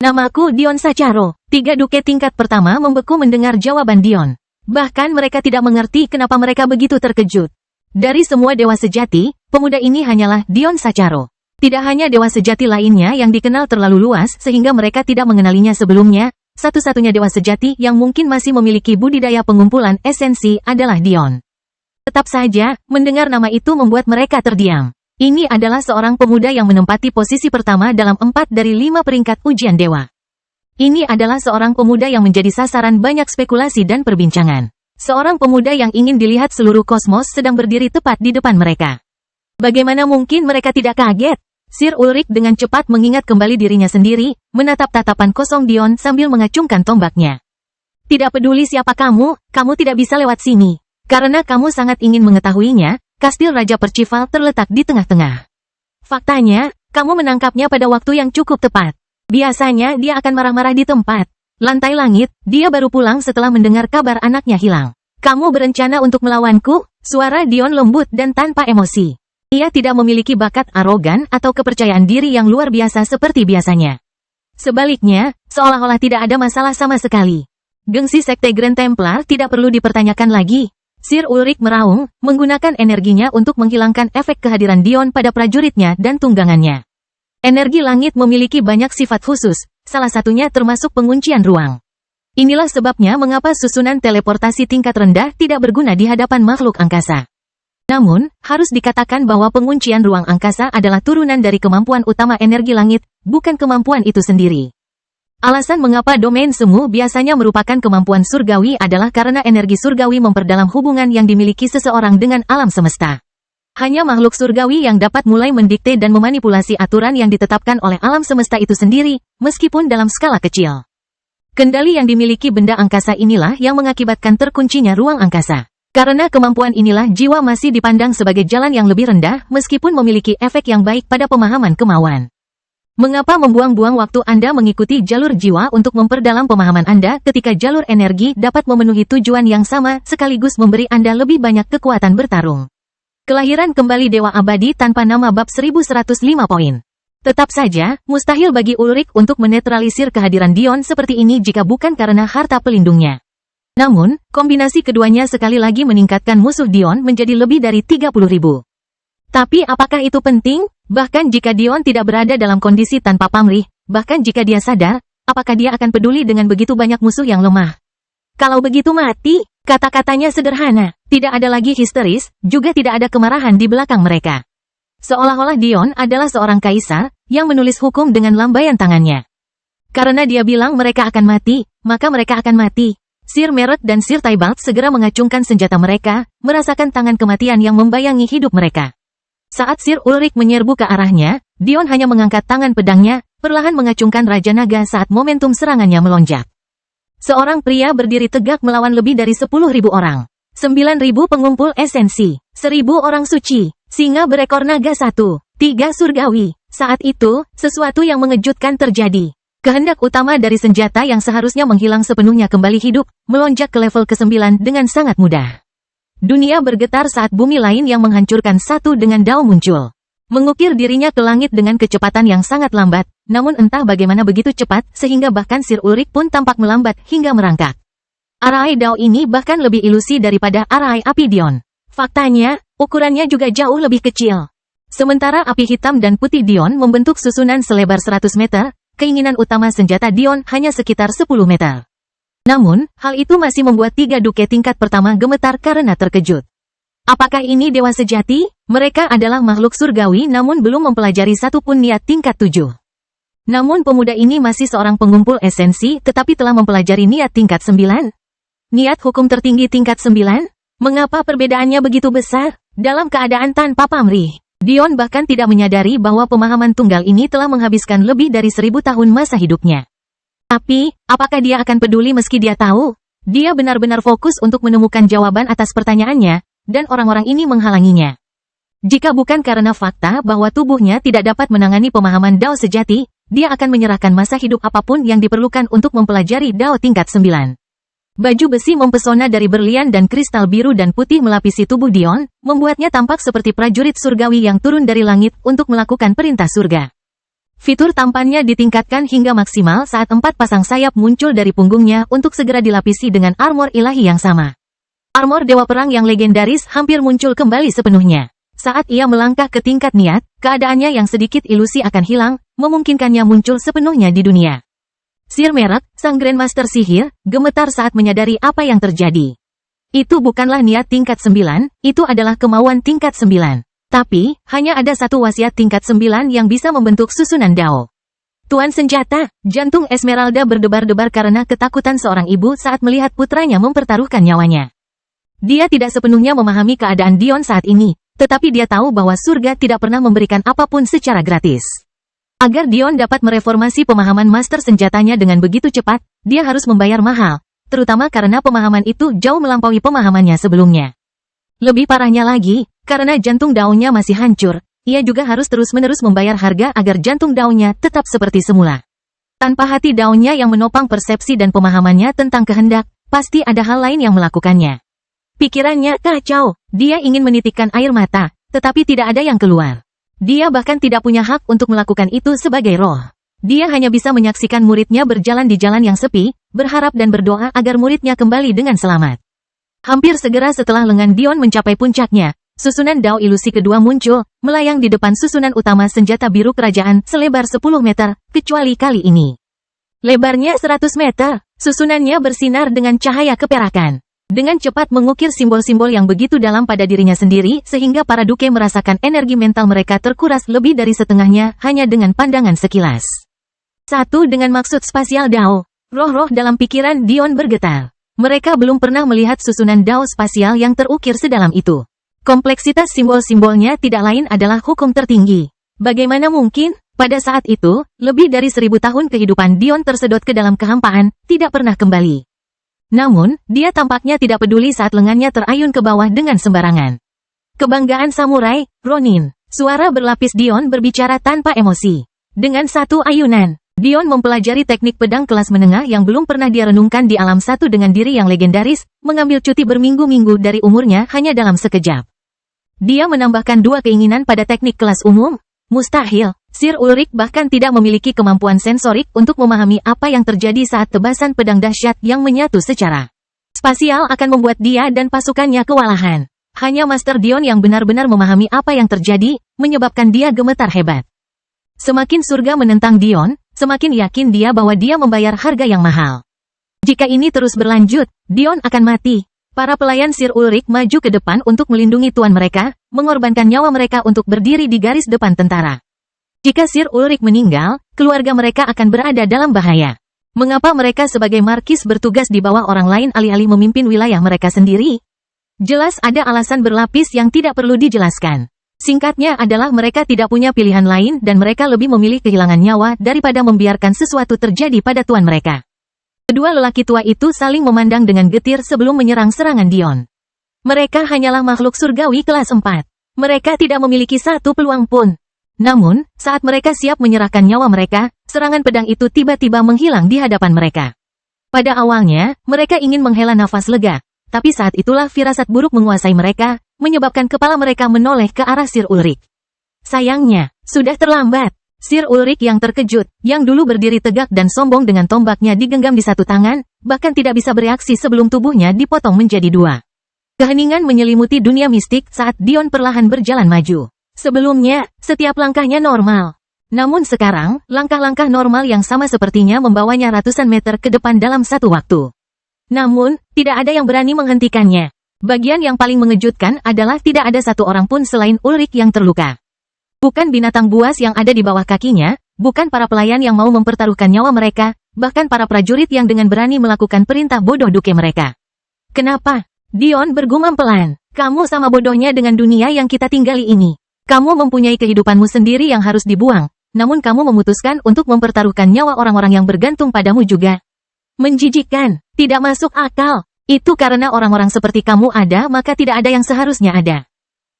Namaku Dion Sacharo. 3 duket tingkat pertama membeku mendengar jawaban Dion. Bahkan mereka tidak mengerti kenapa mereka begitu terkejut. Dari semua dewa sejati, pemuda ini hanyalah Dion Sacharo. Tidak hanya dewa sejati lainnya yang dikenal terlalu luas sehingga mereka tidak mengenalinya sebelumnya, satu-satunya dewa sejati yang mungkin masih memiliki budidaya pengumpulan esensi adalah Dion. Tetap saja, mendengar nama itu membuat mereka terdiam. Ini adalah seorang pemuda yang menempati posisi pertama dalam 4 dari 5 peringkat ujian dewa. Ini adalah seorang pemuda yang menjadi sasaran banyak spekulasi dan perbincangan. Seorang pemuda yang ingin dilihat seluruh kosmos sedang berdiri tepat di depan mereka. Bagaimana mungkin mereka tidak kaget? Sir Ulrich dengan cepat mengingat kembali dirinya sendiri, menatap tatapan kosong Dion sambil mengacungkan tombaknya. Tidak peduli siapa kamu tidak bisa lewat sini. Karena kamu sangat ingin mengetahuinya, kastil Raja Percival terletak di tengah-tengah. Faktanya, kamu menangkapnya pada waktu yang cukup tepat. Biasanya dia akan marah-marah di tempat. Lantai langit, dia baru pulang setelah mendengar kabar anaknya hilang. Kamu berencana untuk melawanku? Suara Dion lembut dan tanpa emosi. Ia tidak memiliki bakat arogan atau kepercayaan diri yang luar biasa seperti biasanya. Sebaliknya, seolah-olah tidak ada masalah sama sekali. Gengsi Sekte Grand Templar tidak perlu dipertanyakan lagi. Sir Ulrich meraung, menggunakan energinya untuk menghilangkan efek kehadiran Dion pada prajuritnya dan tunggangannya. Energi langit memiliki banyak sifat khusus, salah satunya termasuk penguncian ruang. Inilah sebabnya mengapa susunan teleportasi tingkat rendah tidak berguna di hadapan makhluk angkasa. Namun, harus dikatakan bahwa penguncian ruang angkasa adalah turunan dari kemampuan utama energi langit, bukan kemampuan itu sendiri. Alasan mengapa domain semu biasanya merupakan kemampuan surgawi adalah karena energi surgawi memperdalam hubungan yang dimiliki seseorang dengan alam semesta. Hanya makhluk surgawi yang dapat mulai mendikte dan memanipulasi aturan yang ditetapkan oleh alam semesta itu sendiri, meskipun dalam skala kecil. Kendali yang dimiliki benda angkasa inilah yang mengakibatkan terkuncinya ruang angkasa. Karena kemampuan inilah jiwa masih dipandang sebagai jalan yang lebih rendah meskipun memiliki efek yang baik pada pemahaman kemauan. Mengapa membuang-buang waktu Anda mengikuti jalur jiwa untuk memperdalam pemahaman Anda ketika jalur energi dapat memenuhi tujuan yang sama sekaligus memberi Anda lebih banyak kekuatan bertarung? Kelahiran kembali Dewa Abadi tanpa nama bab 1105 poin. Tetap saja, mustahil bagi Ulrich untuk menetralisir kehadiran Dion seperti ini jika bukan karena harta pelindungnya. Namun, kombinasi keduanya sekali lagi meningkatkan musuh Dion menjadi lebih dari 30.000. Tapi apakah itu penting? Bahkan jika Dion tidak berada dalam kondisi tanpa pamrih, bahkan jika dia sadar, apakah dia akan peduli dengan begitu banyak musuh yang lemah? Kalau begitu mati, kata-katanya sederhana, tidak ada lagi histeris, juga tidak ada kemarahan di belakang mereka. Seolah-olah Dion adalah seorang kaisar yang menulis hukum dengan lambaian tangannya. Karena dia bilang mereka akan mati, maka mereka akan mati. Sir Merritt dan Sir Tybalt segera mengacungkan senjata mereka, merasakan tangan kematian yang membayangi hidup mereka. Saat Sir Ulrich menyerbu ke arahnya, Dion hanya mengangkat tangan pedangnya, perlahan mengacungkan Raja Naga saat momentum serangannya melonjak. Seorang pria berdiri tegak melawan lebih dari 10.000 orang. 9.000 pengumpul esensi, 1.000 orang suci, singa berekor naga 1, 3 surgawi. Saat itu, sesuatu yang mengejutkan terjadi. Kehendak utama dari senjata yang seharusnya menghilang sepenuhnya kembali hidup, melonjak ke level ke-9 dengan sangat mudah. Dunia bergetar saat bumi lain yang menghancurkan satu dengan Dao muncul. Mengukir dirinya ke langit dengan kecepatan yang sangat lambat, namun entah bagaimana begitu cepat sehingga bahkan Sir Ulrich pun tampak melambat hingga merangkak. Arai Dao ini bahkan lebih ilusi daripada arai api Dion. Faktanya, ukurannya juga jauh lebih kecil. Sementara api hitam dan putih Dion membentuk susunan selebar 100 meter, keinginan utama senjata Dion hanya sekitar 10 meter. Namun, hal itu masih membuat 3 duke tingkat pertama gemetar karena terkejut. Apakah ini dewa sejati? Mereka adalah makhluk surgawi namun belum mempelajari satupun niat tingkat 7. Namun pemuda ini masih seorang pengumpul esensi tetapi telah mempelajari niat tingkat 9. Niat hukum tertinggi tingkat 9? Mengapa perbedaannya begitu besar? Dalam keadaan tanpa pamrih, Dion bahkan tidak menyadari bahwa pemahaman tunggal ini telah menghabiskan lebih dari 1000 tahun masa hidupnya. Tapi, apakah dia akan peduli meski dia tahu? Dia benar-benar fokus untuk menemukan jawaban atas pertanyaannya, dan orang-orang ini menghalanginya. Jika bukan karena fakta bahwa tubuhnya tidak dapat menangani pemahaman Dao sejati, dia akan menyerahkan masa hidup apapun yang diperlukan untuk mempelajari Dao tingkat 9. Baju besi mempesona dari berlian dan kristal biru dan putih melapisi tubuh Dion, membuatnya tampak seperti prajurit surgawi yang turun dari langit untuk melakukan perintah surga. Fitur tampannya ditingkatkan hingga maksimal saat 4 pasang sayap muncul dari punggungnya untuk segera dilapisi dengan armor ilahi yang sama. Armor dewa perang yang legendaris hampir muncul kembali sepenuhnya. Saat ia melangkah ke tingkat niat, keadaannya yang sedikit ilusi akan hilang, memungkinkannya muncul sepenuhnya di dunia. Sir Merritt, sang Grandmaster sihir, gemetar saat menyadari apa yang terjadi. Itu bukanlah niat tingkat 9, itu adalah kemauan tingkat 9. Tapi, hanya ada satu wasiat tingkat 9 yang bisa membentuk susunan Dao. Tuan senjata, jantung Esmeralda berdebar-debar karena ketakutan seorang ibu saat melihat putranya mempertaruhkan nyawanya. Dia tidak sepenuhnya memahami keadaan Dion saat ini, tetapi dia tahu bahwa surga tidak pernah memberikan apapun secara gratis. Agar Dion dapat mereformasi pemahaman master senjatanya dengan begitu cepat, dia harus membayar mahal, terutama karena pemahaman itu jauh melampaui pemahamannya sebelumnya. Lebih parahnya lagi, karena jantung Dao-nya masih hancur, ia juga harus terus-menerus membayar harga agar jantung Dao-nya tetap seperti semula. Tanpa hati Dao-nya yang menopang persepsi dan pemahamannya tentang kehendak, pasti ada hal lain yang melakukannya. Pikirannya kacau, dia ingin menitikkan air mata, tetapi tidak ada yang keluar. Dia bahkan tidak punya hak untuk melakukan itu sebagai roh. Dia hanya bisa menyaksikan muridnya berjalan di jalan yang sepi, berharap dan berdoa agar muridnya kembali dengan selamat. Hampir segera setelah lengan Dion mencapai puncaknya, susunan Dao ilusi kedua muncul, melayang di depan susunan utama senjata biru kerajaan selebar 10 meter, kecuali kali ini. Lebarnya 100 meter, susunannya bersinar dengan cahaya keperakan. Dengan cepat mengukir simbol-simbol yang begitu dalam pada dirinya sendiri sehingga para duke merasakan energi mental mereka terkuras lebih dari setengahnya hanya dengan pandangan sekilas. Satu dengan maksud spasial Dao. Roh-roh dalam pikiran Dion bergetar. Mereka belum pernah melihat susunan Dao spasial yang terukir sedalam itu. Kompleksitas simbol-simbolnya tidak lain adalah hukum tertinggi. Bagaimana mungkin? Pada saat itu, lebih dari 1000 tahun kehidupan Dion tersedot ke dalam kehampaan, tidak pernah kembali. Namun, dia tampaknya tidak peduli saat lengannya terayun ke bawah dengan sembarangan. Kebanggaan samurai, Ronin. Suara berlapis Dion berbicara tanpa emosi. Dengan satu ayunan, Dion mempelajari teknik pedang kelas menengah yang belum pernah dia renungkan di alam satu dengan diri yang legendaris, mengambil cuti berminggu-minggu dari umurnya hanya dalam sekejap. Dia menambahkan 2 keinginan pada teknik kelas umum. Mustahil. Sir Ulrich bahkan tidak memiliki kemampuan sensorik untuk memahami apa yang terjadi saat tebasan pedang dahsyat yang menyatu secara spasial akan membuat dia dan pasukannya kewalahan. Hanya Master Dion yang benar-benar memahami apa yang terjadi, menyebabkan dia gemetar hebat. Semakin surga menentang Dion, semakin yakin dia bahwa dia membayar harga yang mahal. Jika ini terus berlanjut, Dion akan mati. Para pelayan Sir Ulrich maju ke depan untuk melindungi tuan mereka, mengorbankan nyawa mereka untuk berdiri di garis depan tentara. Jika Sir Ulrich meninggal, keluarga mereka akan berada dalam bahaya. Mengapa mereka sebagai markis bertugas di bawah orang lain alih-alih memimpin wilayah mereka sendiri? Jelas ada alasan berlapis yang tidak perlu dijelaskan. Singkatnya adalah mereka tidak punya pilihan lain dan mereka lebih memilih kehilangan nyawa daripada membiarkan sesuatu terjadi pada tuan mereka. Kedua lelaki tua itu saling memandang dengan getir sebelum menyerang serangan Dion. Mereka hanyalah makhluk surgawi kelas 4. Mereka tidak memiliki satu peluang pun. Namun, saat mereka siap menyerahkan nyawa mereka, serangan pedang itu tiba-tiba menghilang di hadapan mereka. Pada awalnya, mereka ingin menghela nafas lega, tapi saat itulah firasat buruk menguasai mereka, menyebabkan kepala mereka menoleh ke arah Sir Ulrich. Sayangnya, sudah terlambat. Sir Ulrich yang terkejut, yang dulu berdiri tegak dan sombong dengan tombaknya digenggam di satu tangan, bahkan tidak bisa bereaksi sebelum tubuhnya dipotong menjadi dua. Keheningan menyelimuti dunia mistik saat Dion perlahan berjalan maju. Sebelumnya, setiap langkahnya normal. Namun sekarang, langkah-langkah normal yang sama sepertinya membawanya ratusan meter ke depan dalam satu waktu. Namun, tidak ada yang berani menghentikannya. Bagian yang paling mengejutkan adalah tidak ada satu orang pun selain Ulrich yang terluka. Bukan binatang buas yang ada di bawah kakinya, bukan para pelayan yang mau mempertaruhkan nyawa mereka, bahkan para prajurit yang dengan berani melakukan perintah bodoh duke mereka. Kenapa? Dion bergumam pelan. Kamu sama bodohnya dengan dunia yang kita tinggali ini. Kamu mempunyai kehidupanmu sendiri yang harus dibuang, namun kamu memutuskan untuk mempertaruhkan nyawa orang-orang yang bergantung padamu juga. Menjijikkan, tidak masuk akal. Itu karena orang-orang seperti kamu ada maka tidak ada yang seharusnya ada.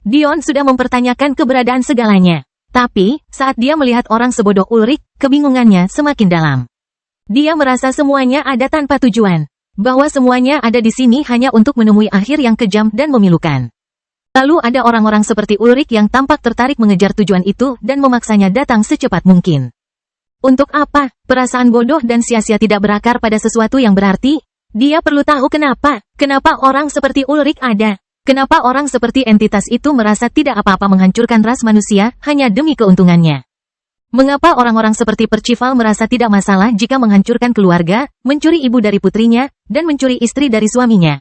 Dion sudah mempertanyakan keberadaan segalanya. Tapi, saat dia melihat orang sebodoh Ulrich, kebingungannya semakin dalam. Dia merasa semuanya ada tanpa tujuan. Bahwa semuanya ada di sini hanya untuk menemui akhir yang kejam dan memilukan. Lalu ada orang-orang seperti Ulrich yang tampak tertarik mengejar tujuan itu dan memaksanya datang secepat mungkin. Untuk apa? Perasaan bodoh dan sia-sia tidak berakar pada sesuatu yang berarti? Dia perlu tahu kenapa. Kenapa orang seperti Ulrich ada? Kenapa orang seperti entitas itu merasa tidak apa-apa menghancurkan ras manusia hanya demi keuntungannya? Mengapa orang-orang seperti Percival merasa tidak masalah jika menghancurkan keluarga, mencuri ibu dari putrinya, dan mencuri istri dari suaminya?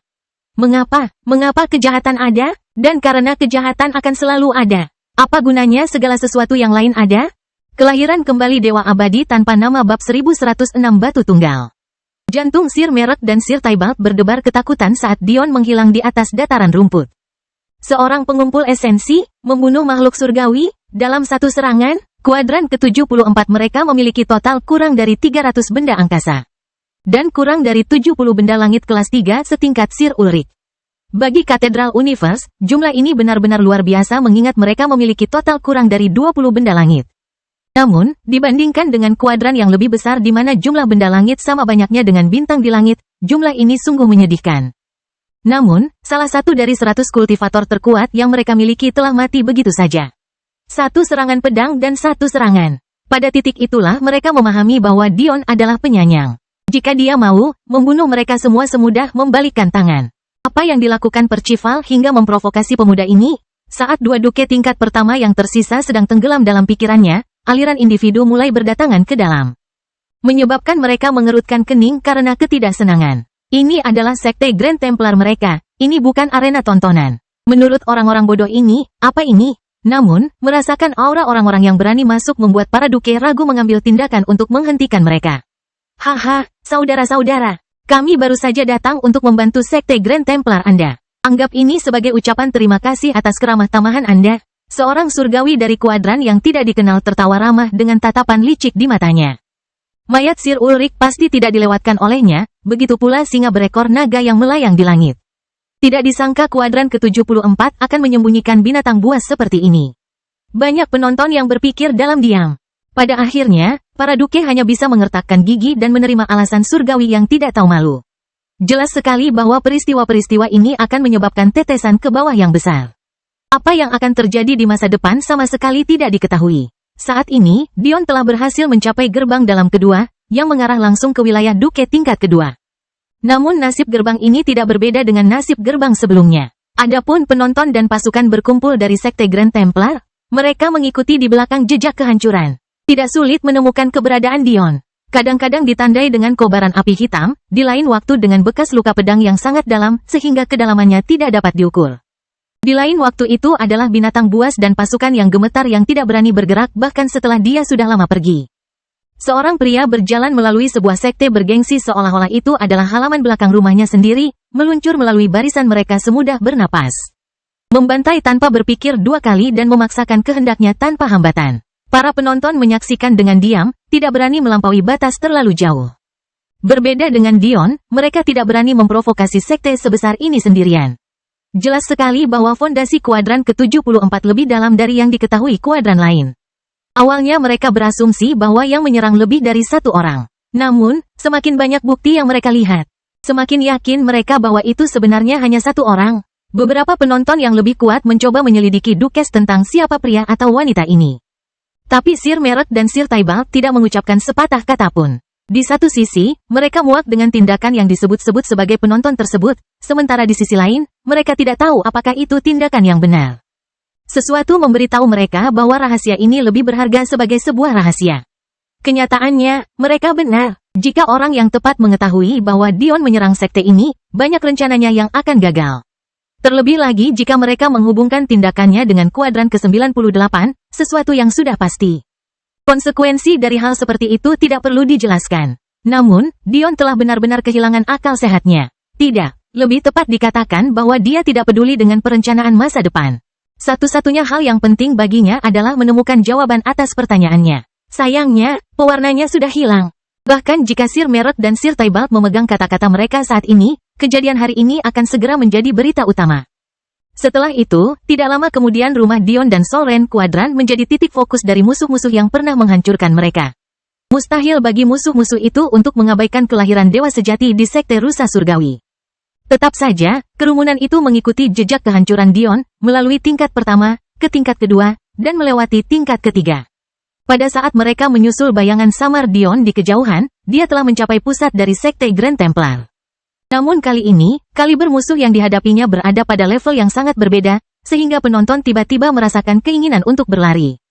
Mengapa? Mengapa kejahatan ada? Dan karena kejahatan akan selalu ada. Apa gunanya segala sesuatu yang lain ada? Kelahiran kembali Dewa Abadi tanpa nama bab 1106 Batu Tunggal. Jantung Sir Merek dan Sir Tybalt berdebar ketakutan saat Dion menghilang di atas dataran rumput. Seorang pengumpul esensi, membunuh makhluk surgawi, dalam satu serangan, kuadran ke-74 mereka memiliki total kurang dari 300 benda angkasa. Dan kurang dari 70 benda langit kelas 3 setingkat Sir Ulrich. Bagi Katedral Universe, jumlah ini benar-benar luar biasa mengingat mereka memiliki total kurang dari 20 benda langit. Namun, dibandingkan dengan kuadran yang lebih besar di mana jumlah benda langit sama banyaknya dengan bintang di langit, jumlah ini sungguh menyedihkan. Namun, salah satu dari 100 kultivator terkuat yang mereka miliki telah mati begitu saja. Satu serangan pedang dan satu serangan. Pada titik itulah mereka memahami bahwa Dion adalah penyanyang. Jika dia mau, membunuh mereka semua semudah membalikkan tangan. Apa yang dilakukan Percival hingga memprovokasi pemuda ini? Saat dua duke tingkat pertama yang tersisa sedang tenggelam dalam pikirannya, aliran individu mulai berdatangan ke dalam. Menyebabkan mereka mengerutkan kening karena ketidaksenangan. Ini adalah sekte Grand Templar mereka, ini bukan arena tontonan. Menurut orang-orang bodoh ini, apa ini? Namun, merasakan aura orang-orang yang berani masuk membuat para duke ragu mengambil tindakan untuk menghentikan mereka. Haha, saudara-saudara. Kami baru saja datang untuk membantu sekte Grand Templar Anda. Anggap ini sebagai ucapan terima kasih atas keramah tamahan Anda. Seorang surgawi dari kuadran yang tidak dikenal tertawa ramah dengan tatapan licik di matanya. Mayat Sir Ulrich pasti tidak dilewatkan olehnya, begitu pula singa berekor naga yang melayang di langit. Tidak disangka kuadran ke-74 akan menyembunyikan binatang buas seperti ini. Banyak penonton yang berpikir dalam diam. Pada akhirnya, para duke hanya bisa mengertakkan gigi dan menerima alasan surgawi yang tidak tahu malu. Jelas sekali bahwa peristiwa-peristiwa ini akan menyebabkan tetesan ke bawah yang besar. Apa yang akan terjadi di masa depan sama sekali tidak diketahui. Saat ini, Dion telah berhasil mencapai gerbang dalam kedua, yang mengarah langsung ke wilayah duke tingkat kedua. Namun nasib gerbang ini tidak berbeda dengan nasib gerbang sebelumnya. Adapun penonton dan pasukan berkumpul dari sekte Grand Templar, mereka mengikuti di belakang jejak kehancuran. Tidak sulit menemukan keberadaan Dion. Kadang-kadang ditandai dengan kobaran api hitam, di lain waktu dengan bekas luka pedang yang sangat dalam, sehingga kedalamannya tidak dapat diukur. Di lain waktu itu adalah binatang buas dan pasukan yang gemetar yang tidak berani bergerak bahkan setelah dia sudah lama pergi. Seorang pria berjalan melalui sebuah sekte bergengsi seolah-olah itu adalah halaman belakang rumahnya sendiri, meluncur melalui barisan mereka semudah bernapas. Membantai tanpa berpikir dua kali dan memaksakan kehendaknya tanpa hambatan. Para penonton menyaksikan dengan diam, tidak berani melampaui batas terlalu jauh. Berbeda dengan Dion, mereka tidak berani memprovokasi sekte sebesar ini sendirian. Jelas sekali bahwa fondasi kuadran ke-74 lebih dalam dari yang diketahui kuadran lain. Awalnya mereka berasumsi bahwa yang menyerang lebih dari satu orang. Namun, semakin banyak bukti yang mereka lihat, semakin yakin mereka bahwa itu sebenarnya hanya satu orang. Beberapa penonton yang lebih kuat mencoba menyelidiki dukes tentang siapa pria atau wanita ini. Tapi Sir Merritt dan Sir Tybalt tidak mengucapkan sepatah kata pun. Di satu sisi, mereka muak dengan tindakan yang disebut-sebut sebagai penonton tersebut, sementara di sisi lain, mereka tidak tahu apakah itu tindakan yang benar. Sesuatu memberitahu mereka bahwa rahasia ini lebih berharga sebagai sebuah rahasia. Kenyataannya, mereka benar. Jika orang yang tepat mengetahui bahwa Dion menyerang sekte ini, banyak rencananya yang akan gagal. Terlebih lagi jika mereka menghubungkan tindakannya dengan kuadran ke-98, sesuatu yang sudah pasti. Konsekuensi dari hal seperti itu tidak perlu dijelaskan. Namun, Dion telah benar-benar kehilangan akal sehatnya. Tidak, lebih tepat dikatakan bahwa dia tidak peduli dengan perencanaan masa depan. Satu-satunya hal yang penting baginya adalah menemukan jawaban atas pertanyaannya. Sayangnya, pewarnanya sudah hilang. Bahkan jika Sir Merritt dan Sir Tybalt memegang kata-kata mereka saat ini, kejadian hari ini akan segera menjadi berita utama. Setelah itu, tidak lama kemudian rumah Dion dan Solren Kuadran menjadi titik fokus dari musuh-musuh yang pernah menghancurkan mereka. Mustahil bagi musuh-musuh itu untuk mengabaikan kelahiran dewa sejati di sekte rusa surgawi. Tetap saja, kerumunan itu mengikuti jejak kehancuran Dion, melalui tingkat pertama, ke tingkat kedua, dan melewati tingkat ketiga. Pada saat mereka menyusul bayangan samar Dion di kejauhan, dia telah mencapai pusat dari sekte Grand Templar. Namun kali ini, kaliber musuh yang dihadapinya berada pada level yang sangat berbeda, sehingga penonton tiba-tiba merasakan keinginan untuk berlari.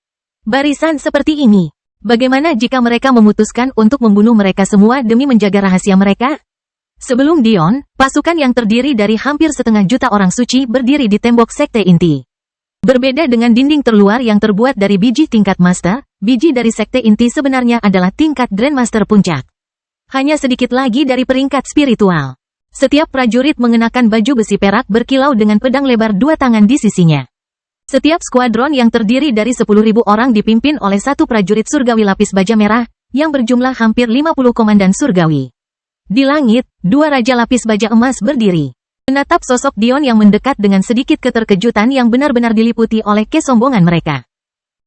Barisan seperti ini. Bagaimana jika mereka memutuskan untuk membunuh mereka semua demi menjaga rahasia mereka? Sebelum Dion, pasukan yang terdiri dari hampir 500.000 orang suci berdiri di tembok sekte inti. Berbeda dengan dinding terluar yang terbuat dari biji tingkat master, biji dari sekte inti sebenarnya adalah tingkat Grandmaster puncak. Hanya sedikit lagi dari peringkat spiritual. Setiap prajurit mengenakan baju besi perak berkilau dengan pedang lebar 2 tangan di sisinya. Setiap skuadron yang terdiri dari 10.000 orang dipimpin oleh satu prajurit surgawi lapis baja merah, yang berjumlah hampir 50 komandan surgawi. Di langit, 2 raja lapis baja emas berdiri. Menatap sosok Dion yang mendekat dengan sedikit keterkejutan yang benar-benar diliputi oleh kesombongan mereka.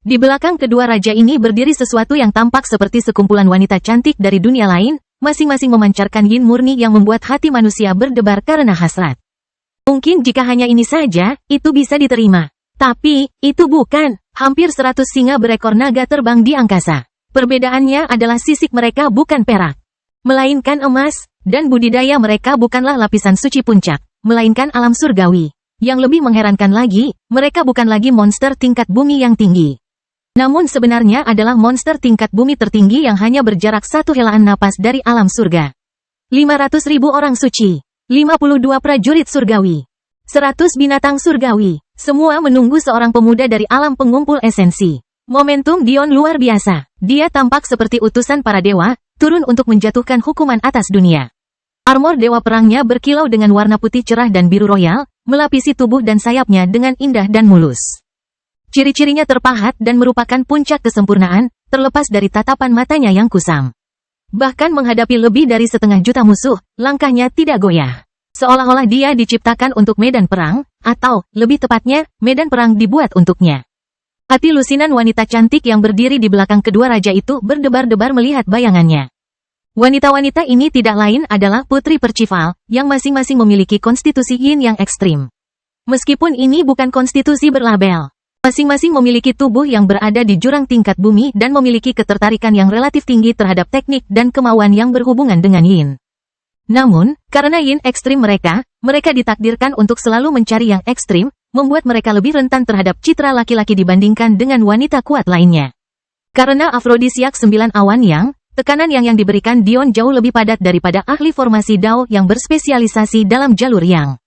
Di belakang kedua raja ini berdiri sesuatu yang tampak seperti sekumpulan wanita cantik dari dunia lain, masing-masing memancarkan yin murni yang membuat hati manusia berdebar karena hasrat. Mungkin jika hanya ini saja, itu bisa diterima. Tapi, itu bukan. Hampir 100 singa berekor naga terbang di angkasa. Perbedaannya adalah sisik mereka bukan perak, melainkan emas, dan budidaya mereka bukanlah lapisan suci puncak, melainkan alam surgawi. Yang lebih mengherankan lagi, mereka bukan lagi monster tingkat bumi yang tinggi. Namun sebenarnya adalah monster tingkat bumi tertinggi yang hanya berjarak 1 helaan napas dari alam surga. 500.000 orang suci, 52 prajurit surgawi, 100 binatang surgawi, semua menunggu seorang pemuda dari alam pengumpul esensi. Momentum Dion luar biasa. Dia tampak seperti utusan para dewa, turun untuk menjatuhkan hukuman atas dunia. Armor dewa perangnya berkilau dengan warna putih cerah dan biru royal, melapisi tubuh dan sayapnya dengan indah dan mulus. Ciri-cirinya terpahat dan merupakan puncak kesempurnaan, terlepas dari tatapan matanya yang kusam. Bahkan menghadapi lebih dari 500.000 musuh, langkahnya tidak goyah. Seolah-olah dia diciptakan untuk medan perang, atau, lebih tepatnya, medan perang dibuat untuknya. Hati lusinan wanita cantik yang berdiri di belakang kedua raja itu berdebar-debar melihat bayangannya. Wanita-wanita ini tidak lain adalah putri Percival, yang masing-masing memiliki konstitusi yin yang ekstrim. Meskipun ini bukan konstitusi berlabel, masing-masing memiliki tubuh yang berada di jurang tingkat bumi dan memiliki ketertarikan yang relatif tinggi terhadap teknik dan kemauan yang berhubungan dengan yin. Namun, karena yin ekstrim mereka ditakdirkan untuk selalu mencari yang ekstrim, membuat mereka lebih rentan terhadap citra laki-laki dibandingkan dengan wanita kuat lainnya. Karena afrodisiak 9 awan yang, tekanan yang diberikan Dion jauh lebih padat daripada ahli formasi Dao yang berspesialisasi dalam jalur yang.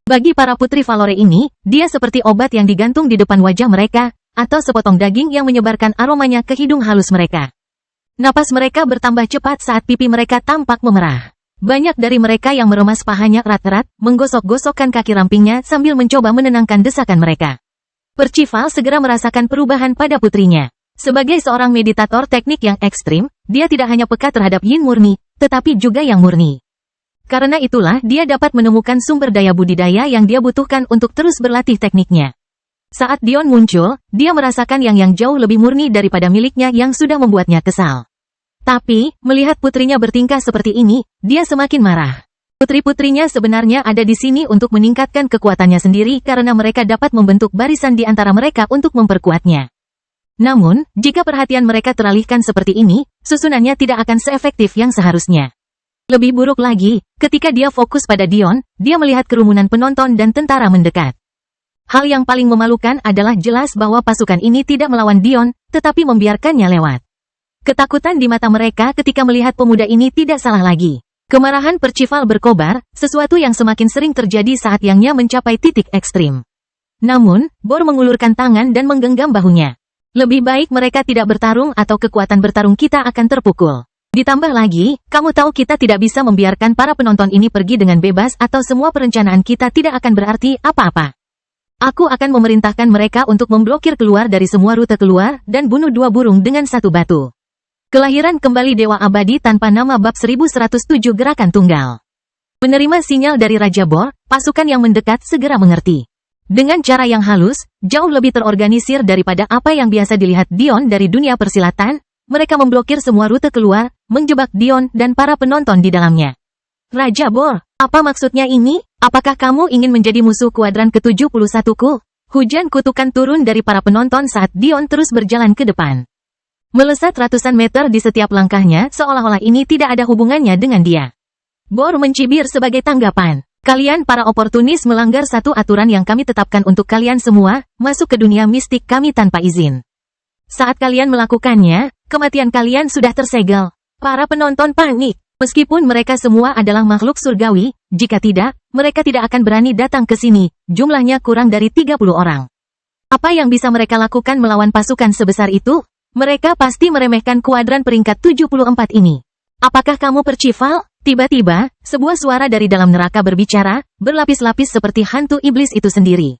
Bagi para putri Valore ini, dia seperti obat yang digantung di depan wajah mereka, atau sepotong daging yang menyebarkan aromanya ke hidung halus mereka. Napas mereka bertambah cepat saat pipi mereka tampak memerah. Banyak dari mereka yang meremas pahanya erat-erat, menggosok-gosokkan kaki rampingnya sambil mencoba menenangkan desakan mereka. Percival segera merasakan perubahan pada putrinya. Sebagai seorang meditator teknik yang ekstrim, dia tidak hanya peka terhadap yin murni, tetapi juga yang murni. Karena itulah dia dapat menemukan sumber daya budidaya yang dia butuhkan untuk terus berlatih tekniknya. Saat Dion muncul, dia merasakan yang jauh lebih murni daripada miliknya yang sudah membuatnya kesal. Tapi, melihat putrinya bertingkah seperti ini, dia semakin marah. Putri-putrinya sebenarnya ada di sini untuk meningkatkan kekuatannya sendiri karena mereka dapat membentuk barisan di antara mereka untuk memperkuatnya. Namun, jika perhatian mereka teralihkan seperti ini, susunannya tidak akan seefektif yang seharusnya. Lebih buruk lagi, ketika dia fokus pada Dion, dia melihat kerumunan penonton dan tentara mendekat. Hal yang paling memalukan adalah jelas bahwa pasukan ini tidak melawan Dion, tetapi membiarkannya lewat. Ketakutan di mata mereka ketika melihat pemuda ini tidak salah lagi. Kemarahan Percival berkobar, sesuatu yang semakin sering terjadi saat yangnya mencapai titik ekstrim. Namun, Bor mengulurkan tangan dan menggenggam bahunya. Lebih baik mereka tidak bertarung atau kekuatan bertarung kita akan terpukul. Ditambah lagi, kamu tahu kita tidak bisa membiarkan para penonton ini pergi dengan bebas atau semua perencanaan kita tidak akan berarti apa-apa. Aku akan memerintahkan mereka untuk memblokir keluar dari semua rute keluar dan bunuh 2 burung dengan 1 batu. Kelahiran kembali Dewa Abadi tanpa nama bab 1107 Gerakan Tunggal. Menerima sinyal dari Raja Bor, pasukan yang mendekat segera mengerti. Dengan cara yang halus, jauh lebih terorganisir daripada apa yang biasa dilihat Dion dari dunia persilatan, mereka memblokir semua rute keluar, menjebak Dion dan para penonton di dalamnya. Raja Bor, apa maksudnya ini? Apakah kamu ingin menjadi musuh kuadran ke-71-ku? Hujan kutukan turun dari para penonton saat Dion terus berjalan ke depan. Melesat ratusan meter di setiap langkahnya seolah-olah ini tidak ada hubungannya dengan dia. Bor mencibir sebagai tanggapan. Kalian para oportunis melanggar satu aturan yang kami tetapkan untuk kalian semua, masuk ke dunia mistik kami tanpa izin. Saat kalian melakukannya, kematian kalian sudah tersegel. Para penonton panik. Meskipun mereka semua adalah makhluk surgawi, jika tidak, mereka tidak akan berani datang ke sini. Jumlahnya kurang dari 30 orang. Apa yang bisa mereka lakukan melawan pasukan sebesar itu? Mereka pasti meremehkan kuadran peringkat 74 ini. Apakah kamu Percival? Tiba-tiba, sebuah suara dari dalam neraka berbicara, berlapis-lapis seperti hantu iblis itu sendiri.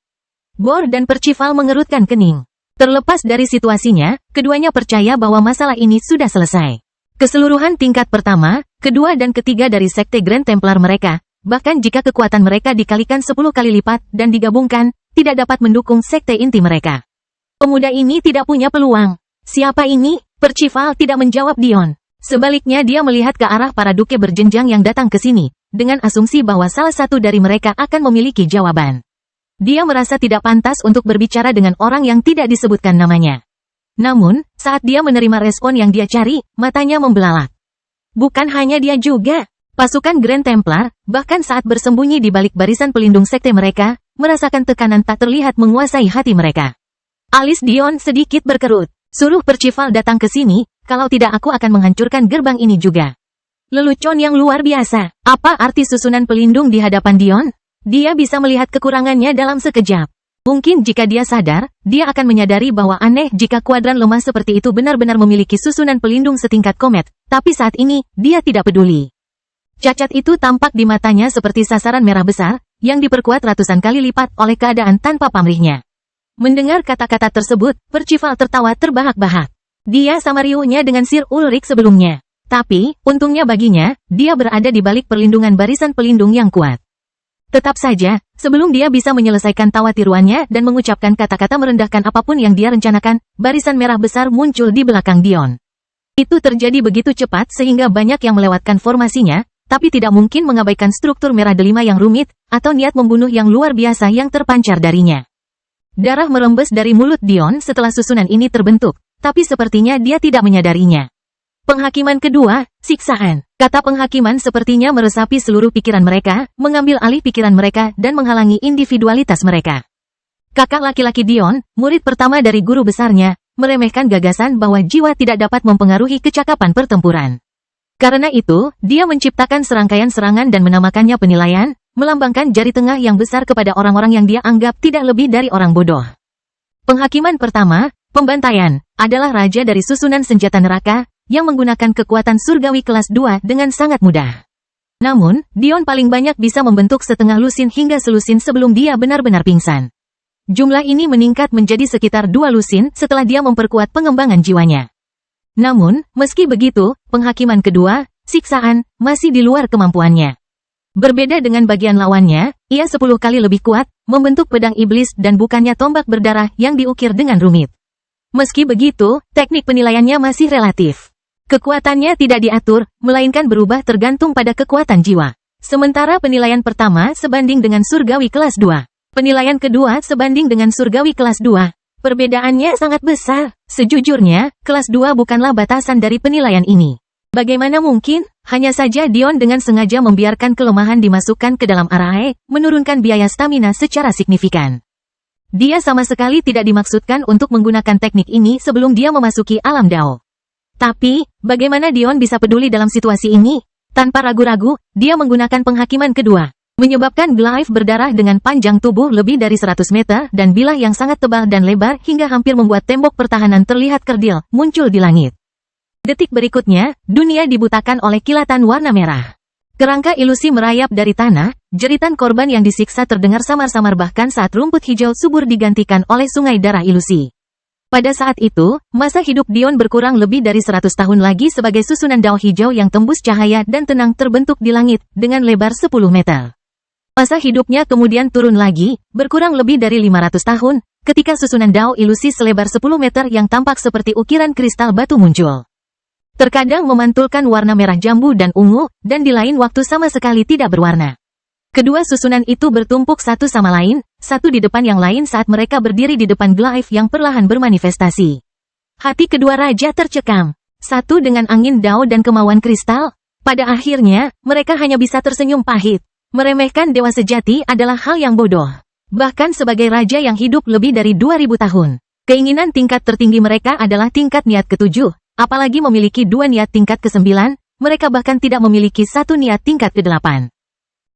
Bor dan Percival mengerutkan kening. Terlepas dari situasinya, keduanya percaya bahwa masalah ini sudah selesai. Keseluruhan tingkat pertama, kedua dan ketiga dari Sekte Grand Templar mereka, bahkan jika kekuatan mereka dikalikan 10 kali lipat dan digabungkan, tidak dapat mendukung sekte inti mereka. Pemuda ini tidak punya peluang. Siapa ini? Percival tidak menjawab Dion. Sebaliknya dia melihat ke arah para duke berjenjang yang datang ke sini, dengan asumsi bahwa salah satu dari mereka akan memiliki jawaban. Dia merasa tidak pantas untuk berbicara dengan orang yang tidak disebutkan namanya. Namun, saat dia menerima respon yang dia cari, matanya membelalak. Bukan hanya dia juga. Pasukan Grand Templar, bahkan saat bersembunyi di balik barisan pelindung sekte mereka, merasakan tekanan tak terlihat menguasai hati mereka. Alis Dion sedikit berkerut. Suruh Percival datang ke sini, kalau tidak aku akan menghancurkan gerbang ini juga. Lelucon yang luar biasa. Apa arti susunan pelindung di hadapan Dion? Dia bisa melihat kekurangannya dalam sekejap. Mungkin jika dia sadar, dia akan menyadari bahwa aneh jika kuadran lemah seperti itu benar-benar memiliki susunan pelindung setingkat komet, tapi saat ini, dia tidak peduli. Cacat itu tampak di matanya seperti sasaran merah besar, yang diperkuat ratusan kali lipat oleh keadaan tanpa pamrihnya. Mendengar kata-kata tersebut, Percival tertawa terbahak-bahak. Dia sama riuhnya dengan Sir Ulrich sebelumnya. Tapi, untungnya baginya, dia berada di balik perlindungan barisan pelindung yang kuat. Tetap saja, sebelum dia bisa menyelesaikan tawa tiruannya dan mengucapkan kata-kata merendahkan apapun yang dia rencanakan, barisan merah besar muncul di belakang Dion. Itu terjadi begitu cepat sehingga banyak yang melewatkan formasinya, tapi tidak mungkin mengabaikan struktur merah delima yang rumit, atau niat membunuh yang luar biasa yang terpancar darinya. Darah merembes dari mulut Dion setelah susunan ini terbentuk, tapi sepertinya dia tidak menyadarinya. Penghakiman kedua, siksaan. Kata penghakiman sepertinya meresapi seluruh pikiran mereka, mengambil alih pikiran mereka dan menghalangi individualitas mereka. Kakak laki-laki Dion, murid pertama dari guru besarnya, meremehkan gagasan bahwa jiwa tidak dapat mempengaruhi kecakapan pertempuran. Karena itu, dia menciptakan serangkaian serangan dan menamakannya penilaian, melambangkan jari tengah yang besar kepada orang-orang yang dia anggap tidak lebih dari orang bodoh. Penghakiman pertama, pembantaian, adalah raja dari susunan senjata neraka, yang menggunakan kekuatan surgawi kelas 2 dengan sangat mudah. Namun, Dion paling banyak bisa membentuk setengah lusin hingga selusin sebelum dia benar-benar pingsan. Jumlah ini meningkat menjadi sekitar 2 lusin setelah dia memperkuat pengembangan jiwanya. Namun, meski begitu, penghakiman kedua, siksaan, masih di luar kemampuannya. Berbeda dengan bagian lawannya, ia 10 kali lebih kuat, membentuk pedang iblis dan bukannya tombak berdarah yang diukir dengan rumit. Meski begitu, teknik penilaiannya masih relatif. Kekuatannya tidak diatur, melainkan berubah tergantung pada kekuatan jiwa. Sementara penilaian pertama sebanding dengan surgawi kelas 2. Penilaian kedua sebanding dengan surgawi kelas 2. Perbedaannya sangat besar. Sejujurnya, kelas 2 bukanlah batasan dari penilaian ini. Bagaimana mungkin? Hanya saja Dion dengan sengaja membiarkan kelemahan dimasukkan ke dalam Arae, menurunkan biaya stamina secara signifikan. Dia sama sekali tidak dimaksudkan untuk menggunakan teknik ini sebelum dia memasuki alam Dao. Tapi, bagaimana Dion bisa peduli dalam situasi ini? Tanpa ragu-ragu, dia menggunakan penghakiman kedua. Menyebabkan Glyph berdarah dengan panjang tubuh lebih dari 100 meter dan bilah yang sangat tebal dan lebar hingga hampir membuat tembok pertahanan terlihat kerdil, muncul di langit. Detik berikutnya, dunia dibutakan oleh kilatan warna merah. Kerangka ilusi merayap dari tanah, jeritan korban yang disiksa terdengar samar-samar bahkan saat rumput hijau subur digantikan oleh sungai darah ilusi. Pada saat itu, masa hidup Dion berkurang lebih dari 100 tahun lagi sebagai susunan dao hijau yang tembus cahaya dan tenang terbentuk di langit, dengan lebar 10 meter. Masa hidupnya kemudian turun lagi, berkurang lebih dari 500 tahun, ketika susunan dao ilusi selebar 10 meter yang tampak seperti ukiran kristal batu muncul. Terkadang memantulkan warna merah jambu dan ungu, dan di lain waktu sama sekali tidak berwarna. Kedua susunan itu bertumpuk satu sama lain, satu di depan yang lain saat mereka berdiri di depan Glyph yang perlahan bermanifestasi. Hati kedua raja tercekam. Satu dengan angin dao dan kemauan kristal. Pada akhirnya, mereka hanya bisa tersenyum pahit. Meremehkan dewa sejati adalah hal yang bodoh. Bahkan sebagai raja yang hidup lebih dari 2000 tahun. Keinginan tingkat tertinggi mereka adalah tingkat niat ke-7, apalagi memiliki 2 niat tingkat ke-9, mereka bahkan tidak memiliki 1 niat tingkat ke-8.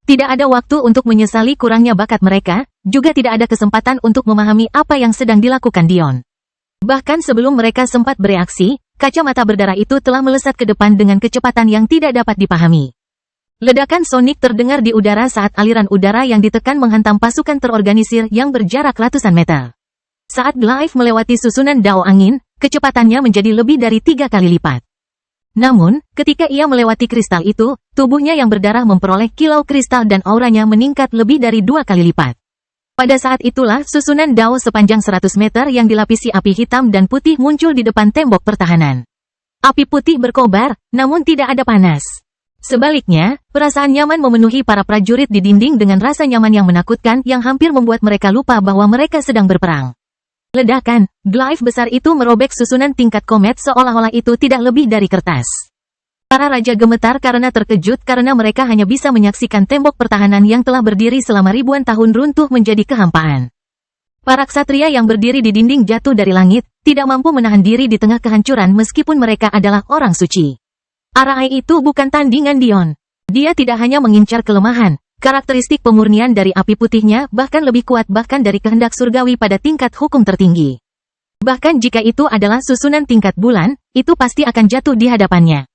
Tidak ada waktu untuk menyesali kurangnya bakat mereka, juga tidak ada kesempatan untuk memahami apa yang sedang dilakukan Dion. Bahkan sebelum mereka sempat bereaksi, kacamata berdarah itu telah melesat ke depan dengan kecepatan yang tidak dapat dipahami. Ledakan sonik terdengar di udara saat aliran udara yang ditekan menghantam pasukan terorganisir yang berjarak ratusan meter. Saat Glyph melewati susunan dao angin, kecepatannya menjadi lebih dari 3 kali lipat. Namun, ketika ia melewati kristal itu, tubuhnya yang berdarah memperoleh kilau kristal dan auranya meningkat lebih dari 2 kali lipat. Pada saat itulah susunan dao sepanjang 100 meter yang dilapisi api hitam dan putih muncul di depan tembok pertahanan. Api putih berkobar, namun tidak ada panas. Sebaliknya, perasaan nyaman memenuhi para prajurit di dinding dengan rasa nyaman yang menakutkan yang hampir membuat mereka lupa bahwa mereka sedang berperang. Ledakan, Glyph besar itu merobek susunan tingkat komet seolah-olah itu tidak lebih dari kertas. Para raja gemetar karena terkejut karena mereka hanya bisa menyaksikan tembok pertahanan yang telah berdiri selama ribuan tahun runtuh menjadi kehampaan. Para ksatria yang berdiri di dinding jatuh dari langit, tidak mampu menahan diri di tengah kehancuran meskipun mereka adalah orang suci. Arae itu bukan tandingan Dion. Dia tidak hanya mengincar kelemahan, karakteristik pemurnian dari api putihnya bahkan lebih kuat bahkan dari kehendak surgawi pada tingkat hukum tertinggi. Bahkan jika itu adalah susunan tingkat bulan, itu pasti akan jatuh di hadapannya.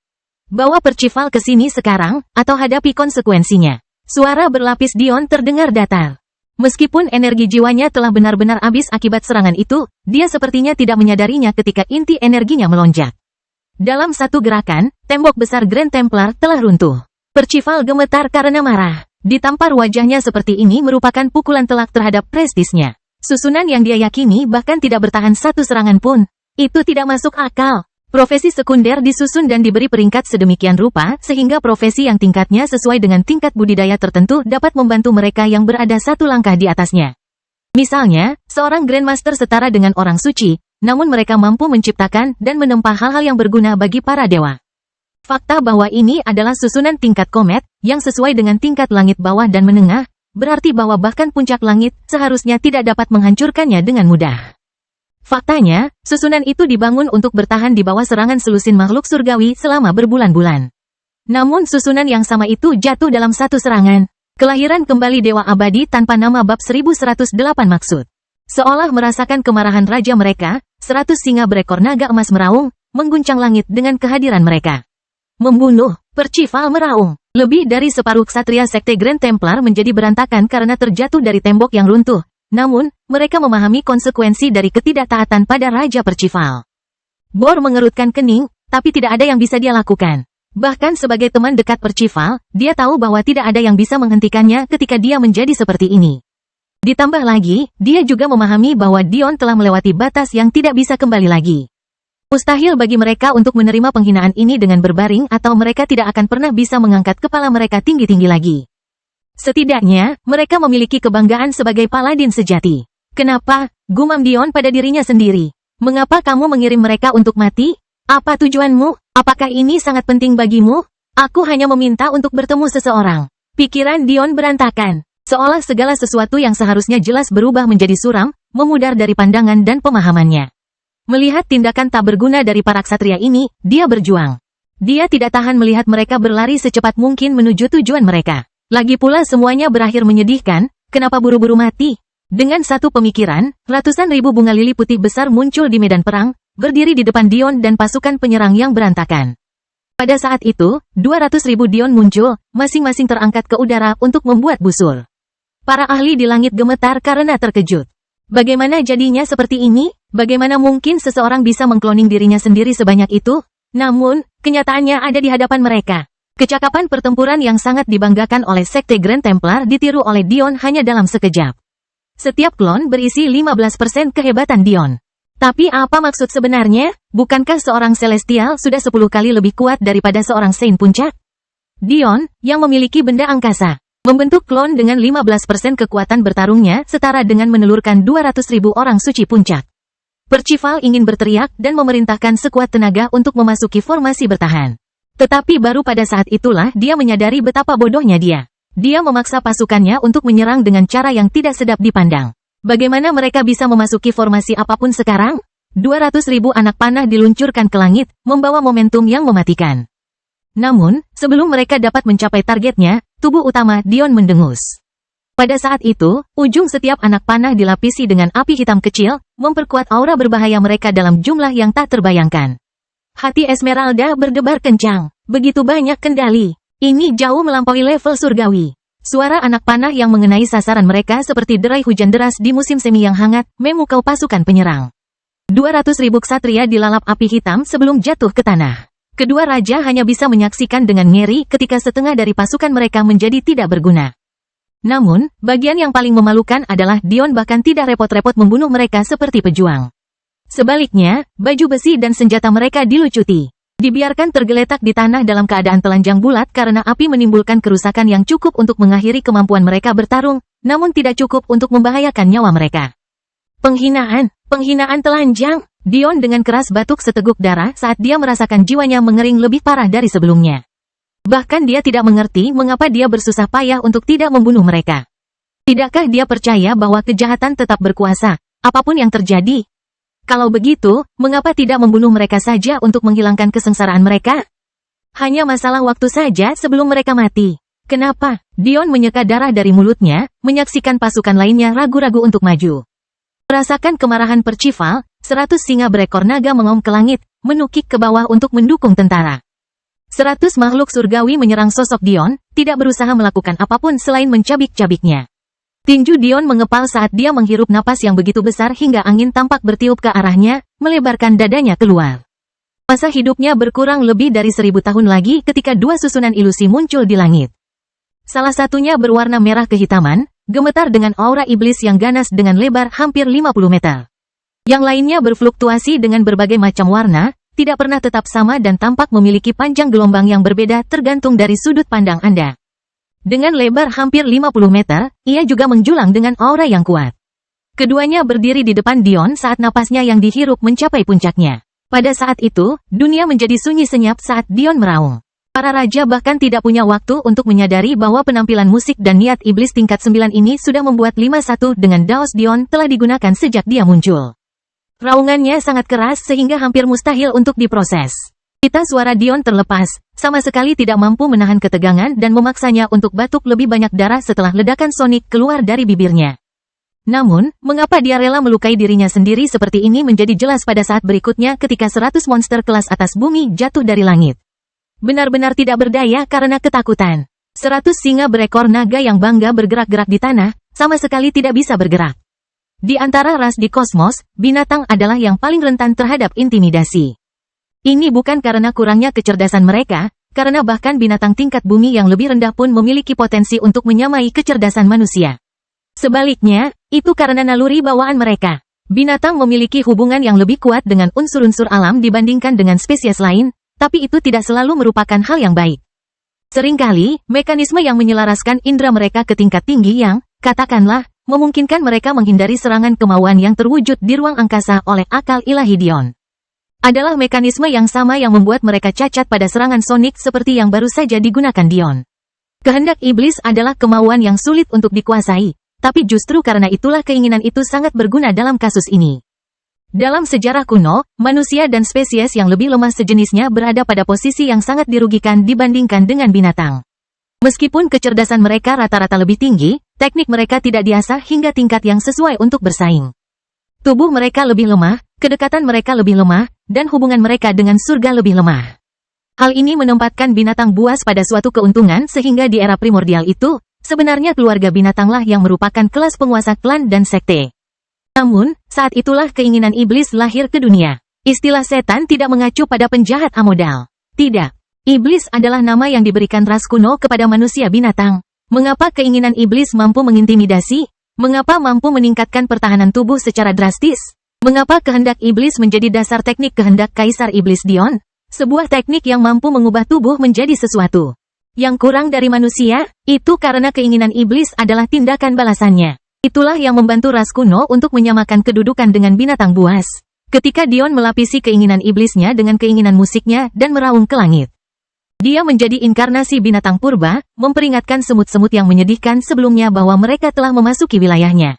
Bawa Percival ke sini sekarang, atau hadapi konsekuensinya. Suara berlapis Dion terdengar datar. Meskipun energi jiwanya telah benar-benar habis akibat serangan itu, dia sepertinya tidak menyadarinya ketika inti energinya melonjak. Dalam satu gerakan, tembok besar Grand Templar telah runtuh. Percival gemetar karena marah. Ditampar wajahnya seperti ini merupakan pukulan telak terhadap prestisnya. Susunan yang dia yakini bahkan tidak bertahan satu serangan pun. Itu tidak masuk akal. Profesi sekunder disusun dan diberi peringkat sedemikian rupa sehingga profesi yang tingkatnya sesuai dengan tingkat budidaya tertentu dapat membantu mereka yang berada satu langkah di atasnya. Misalnya, seorang Grandmaster setara dengan orang suci, namun mereka mampu menciptakan dan menempa hal-hal yang berguna bagi para dewa. Fakta bahwa ini adalah susunan tingkat komet, yang sesuai dengan tingkat langit bawah dan menengah, berarti bahwa bahkan puncak langit seharusnya tidak dapat menghancurkannya dengan mudah. Faktanya, susunan itu dibangun untuk bertahan di bawah serangan selusin makhluk surgawi selama berbulan-bulan. Namun susunan yang sama itu jatuh dalam satu serangan. Kelahiran kembali Dewa Abadi tanpa nama bab 1108 maksud. Seolah merasakan kemarahan raja mereka, 100 singa berekor naga emas meraung, mengguncang langit dengan kehadiran mereka. Membunuh, Percival meraung. Lebih dari separuh ksatria sekte Grand Templar menjadi berantakan karena terjatuh dari tembok yang runtuh. Namun, mereka memahami konsekuensi dari ketidaktaatan pada Raja Percival. Bor mengerutkan kening, tapi tidak ada yang bisa dia lakukan. Bahkan sebagai teman dekat Percival, dia tahu bahwa tidak ada yang bisa menghentikannya ketika dia menjadi seperti ini. Ditambah lagi, dia juga memahami bahwa Dion telah melewati batas yang tidak bisa kembali lagi. Mustahil bagi mereka untuk menerima penghinaan ini dengan berbaring atau mereka tidak akan pernah bisa mengangkat kepala mereka tinggi-tinggi lagi. Setidaknya, mereka memiliki kebanggaan sebagai paladin sejati. Kenapa? Gumam Dion pada dirinya sendiri. Mengapa kamu mengirim mereka untuk mati? Apa tujuanmu? Apakah ini sangat penting bagimu? Aku hanya meminta untuk bertemu seseorang. Pikiran Dion berantakan. Seolah segala sesuatu yang seharusnya jelas berubah menjadi suram, memudar dari pandangan dan pemahamannya. Melihat tindakan tak berguna dari para ksatria ini, dia berjuang. Dia tidak tahan melihat mereka berlari secepat mungkin menuju tujuan mereka. Lagi pula semuanya berakhir menyedihkan, kenapa buru-buru mati? Dengan satu pemikiran, ratusan ribu bunga lili putih besar muncul di medan perang, berdiri di depan Dion dan pasukan penyerang yang berantakan. Pada saat itu, 200.000 Dion muncul, masing-masing terangkat ke udara untuk membuat busur. Para ahli di langit gemetar karena terkejut. Bagaimana jadinya seperti ini? Bagaimana mungkin seseorang bisa mengkloning dirinya sendiri sebanyak itu? Namun, kenyataannya ada di hadapan mereka. Kecakapan pertempuran yang sangat dibanggakan oleh Sekte Grand Templar ditiru oleh Dion hanya dalam sekejap. Setiap klon berisi 15% kehebatan Dion. Tapi apa maksud sebenarnya? Bukankah seorang Celestial sudah 10 kali lebih kuat daripada seorang Saint Puncak? Dion, yang memiliki benda angkasa, membentuk klon dengan 15% kekuatan bertarungnya setara dengan menelurkan 200.000 orang suci puncak. Percival ingin berteriak dan memerintahkan sekuat tenaga untuk memasuki formasi bertahan. Tetapi baru pada saat itulah dia menyadari betapa bodohnya dia. Dia memaksa pasukannya untuk menyerang dengan cara yang tidak sedap dipandang. Bagaimana mereka bisa memasuki formasi apapun sekarang? 200.000 anak panah diluncurkan ke langit, membawa momentum yang mematikan. Namun, sebelum mereka dapat mencapai targetnya, tubuh utama Dion mendengus. Pada saat itu, ujung setiap anak panah dilapisi dengan api hitam kecil, memperkuat aura berbahaya mereka dalam jumlah yang tak terbayangkan. Hati Esmeralda berdebar kencang, begitu banyak kendali. Ini jauh melampaui level surgawi. Suara anak panah yang mengenai sasaran mereka seperti derai hujan deras di musim semi yang hangat, memukau pasukan penyerang. 200.000 ksatria dilalap api hitam sebelum jatuh ke tanah. Kedua raja hanya bisa menyaksikan dengan ngeri ketika setengah dari pasukan mereka menjadi tidak berguna. Namun, bagian yang paling memalukan adalah Dion bahkan tidak repot-repot membunuh mereka seperti pejuang. Sebaliknya, baju besi dan senjata mereka dilucuti. Dibiarkan tergeletak di tanah dalam keadaan telanjang bulat karena api menimbulkan kerusakan yang cukup untuk mengakhiri kemampuan mereka bertarung, namun tidak cukup untuk membahayakan nyawa mereka. Penghinaan telanjang. Dion dengan keras batuk seteguk darah saat dia merasakan jiwanya mengering lebih parah dari sebelumnya. Bahkan dia tidak mengerti mengapa dia bersusah payah untuk tidak membunuh mereka. Tidakkah dia percaya bahwa kejahatan tetap berkuasa, apapun yang terjadi? Kalau begitu, mengapa tidak membunuh mereka saja untuk menghilangkan kesengsaraan mereka? Hanya masalah waktu saja sebelum mereka mati. Kenapa? Dion menyeka darah dari mulutnya, menyaksikan pasukan lainnya ragu-ragu untuk maju. Merasakan kemarahan Percival, 100 singa berekor naga mengaum ke langit, menukik ke bawah untuk mendukung tentara. 100 makhluk surgawi menyerang sosok Dion, tidak berusaha melakukan apapun selain mencabik-cabiknya. Tinju Dion mengepal saat dia menghirup napas yang begitu besar hingga angin tampak bertiup ke arahnya, melebarkan dadanya keluar. Masa hidupnya berkurang lebih dari 1000 tahun lagi ketika dua susunan ilusi muncul di langit. Salah satunya berwarna merah kehitaman, gemetar dengan aura iblis yang ganas dengan lebar hampir 50 meter. Yang lainnya berfluktuasi dengan berbagai macam warna, tidak pernah tetap sama dan tampak memiliki panjang gelombang yang berbeda tergantung dari sudut pandang Anda. Dengan lebar hampir 50 meter, ia juga menjulang dengan aura yang kuat. Keduanya berdiri di depan Dion saat napasnya yang dihirup mencapai puncaknya. Pada saat itu, dunia menjadi sunyi senyap saat Dion meraung. Para raja bahkan tidak punya waktu untuk menyadari bahwa penampilan musik dan niat iblis tingkat 9 ini sudah membuat 5-1 dengan Daos Dion telah digunakan sejak dia muncul. Raungannya sangat keras sehingga hampir mustahil untuk diproses. Pita suara Dion terlepas, sama sekali tidak mampu menahan ketegangan dan memaksanya untuk batuk lebih banyak darah setelah ledakan sonik keluar dari bibirnya. Namun, mengapa dia rela melukai dirinya sendiri seperti ini menjadi jelas pada saat berikutnya ketika 100 monster kelas atas bumi jatuh dari langit. Benar-benar tidak berdaya karena ketakutan. 100 singa berekor naga yang bangga bergerak-gerak di tanah, sama sekali tidak bisa bergerak. Di antara ras di kosmos, binatang adalah yang paling rentan terhadap intimidasi. Ini bukan karena kurangnya kecerdasan mereka, karena bahkan binatang tingkat bumi yang lebih rendah pun memiliki potensi untuk menyamai kecerdasan manusia. Sebaliknya, itu karena naluri bawaan mereka. Binatang memiliki hubungan yang lebih kuat dengan unsur-unsur alam dibandingkan dengan spesies lain, tapi itu tidak selalu merupakan hal yang baik. Seringkali, mekanisme yang menyelaraskan indera mereka ke tingkat tinggi yang, katakanlah, memungkinkan mereka menghindari serangan kemauan yang terwujud di ruang angkasa oleh akal ilahi Dion. Adalah mekanisme yang sama yang membuat mereka cacat pada serangan sonik seperti yang baru saja digunakan Dion. Kehendak iblis adalah kemauan yang sulit untuk dikuasai, tapi justru karena itulah keinginan itu sangat berguna dalam kasus ini. Dalam sejarah kuno, manusia dan spesies yang lebih lemah sejenisnya berada pada posisi yang sangat dirugikan dibandingkan dengan binatang. Meskipun kecerdasan mereka rata-rata lebih tinggi, teknik mereka tidak diasah hingga tingkat yang sesuai untuk bersaing. Tubuh mereka lebih lemah, kedekatan mereka lebih lemah, dan hubungan mereka dengan surga lebih lemah. Hal ini menempatkan binatang buas pada suatu keuntungan sehingga di era primordial itu, sebenarnya keluarga binatanglah yang merupakan kelas penguasa klan dan sekte. Namun, saat itulah keinginan iblis lahir ke dunia. Istilah setan tidak mengacu pada penjahat amodal. Tidak. Iblis adalah nama yang diberikan ras kuno kepada manusia binatang. Mengapa keinginan iblis mampu mengintimidasi? Mengapa mampu meningkatkan pertahanan tubuh secara drastis? Mengapa kehendak iblis menjadi dasar teknik kehendak Kaisar Iblis Dion? Sebuah teknik yang mampu mengubah tubuh menjadi sesuatu yang kurang dari manusia, itu karena keinginan iblis adalah tindakan balasannya. Itulah yang membantu ras kuno untuk menyamakan kedudukan dengan binatang buas. Ketika Dion melapisi keinginan iblisnya dengan keinginan musiknya dan meraung ke langit. Dia menjadi inkarnasi binatang purba, memperingatkan semut-semut yang menyedihkan sebelumnya bahwa mereka telah memasuki wilayahnya.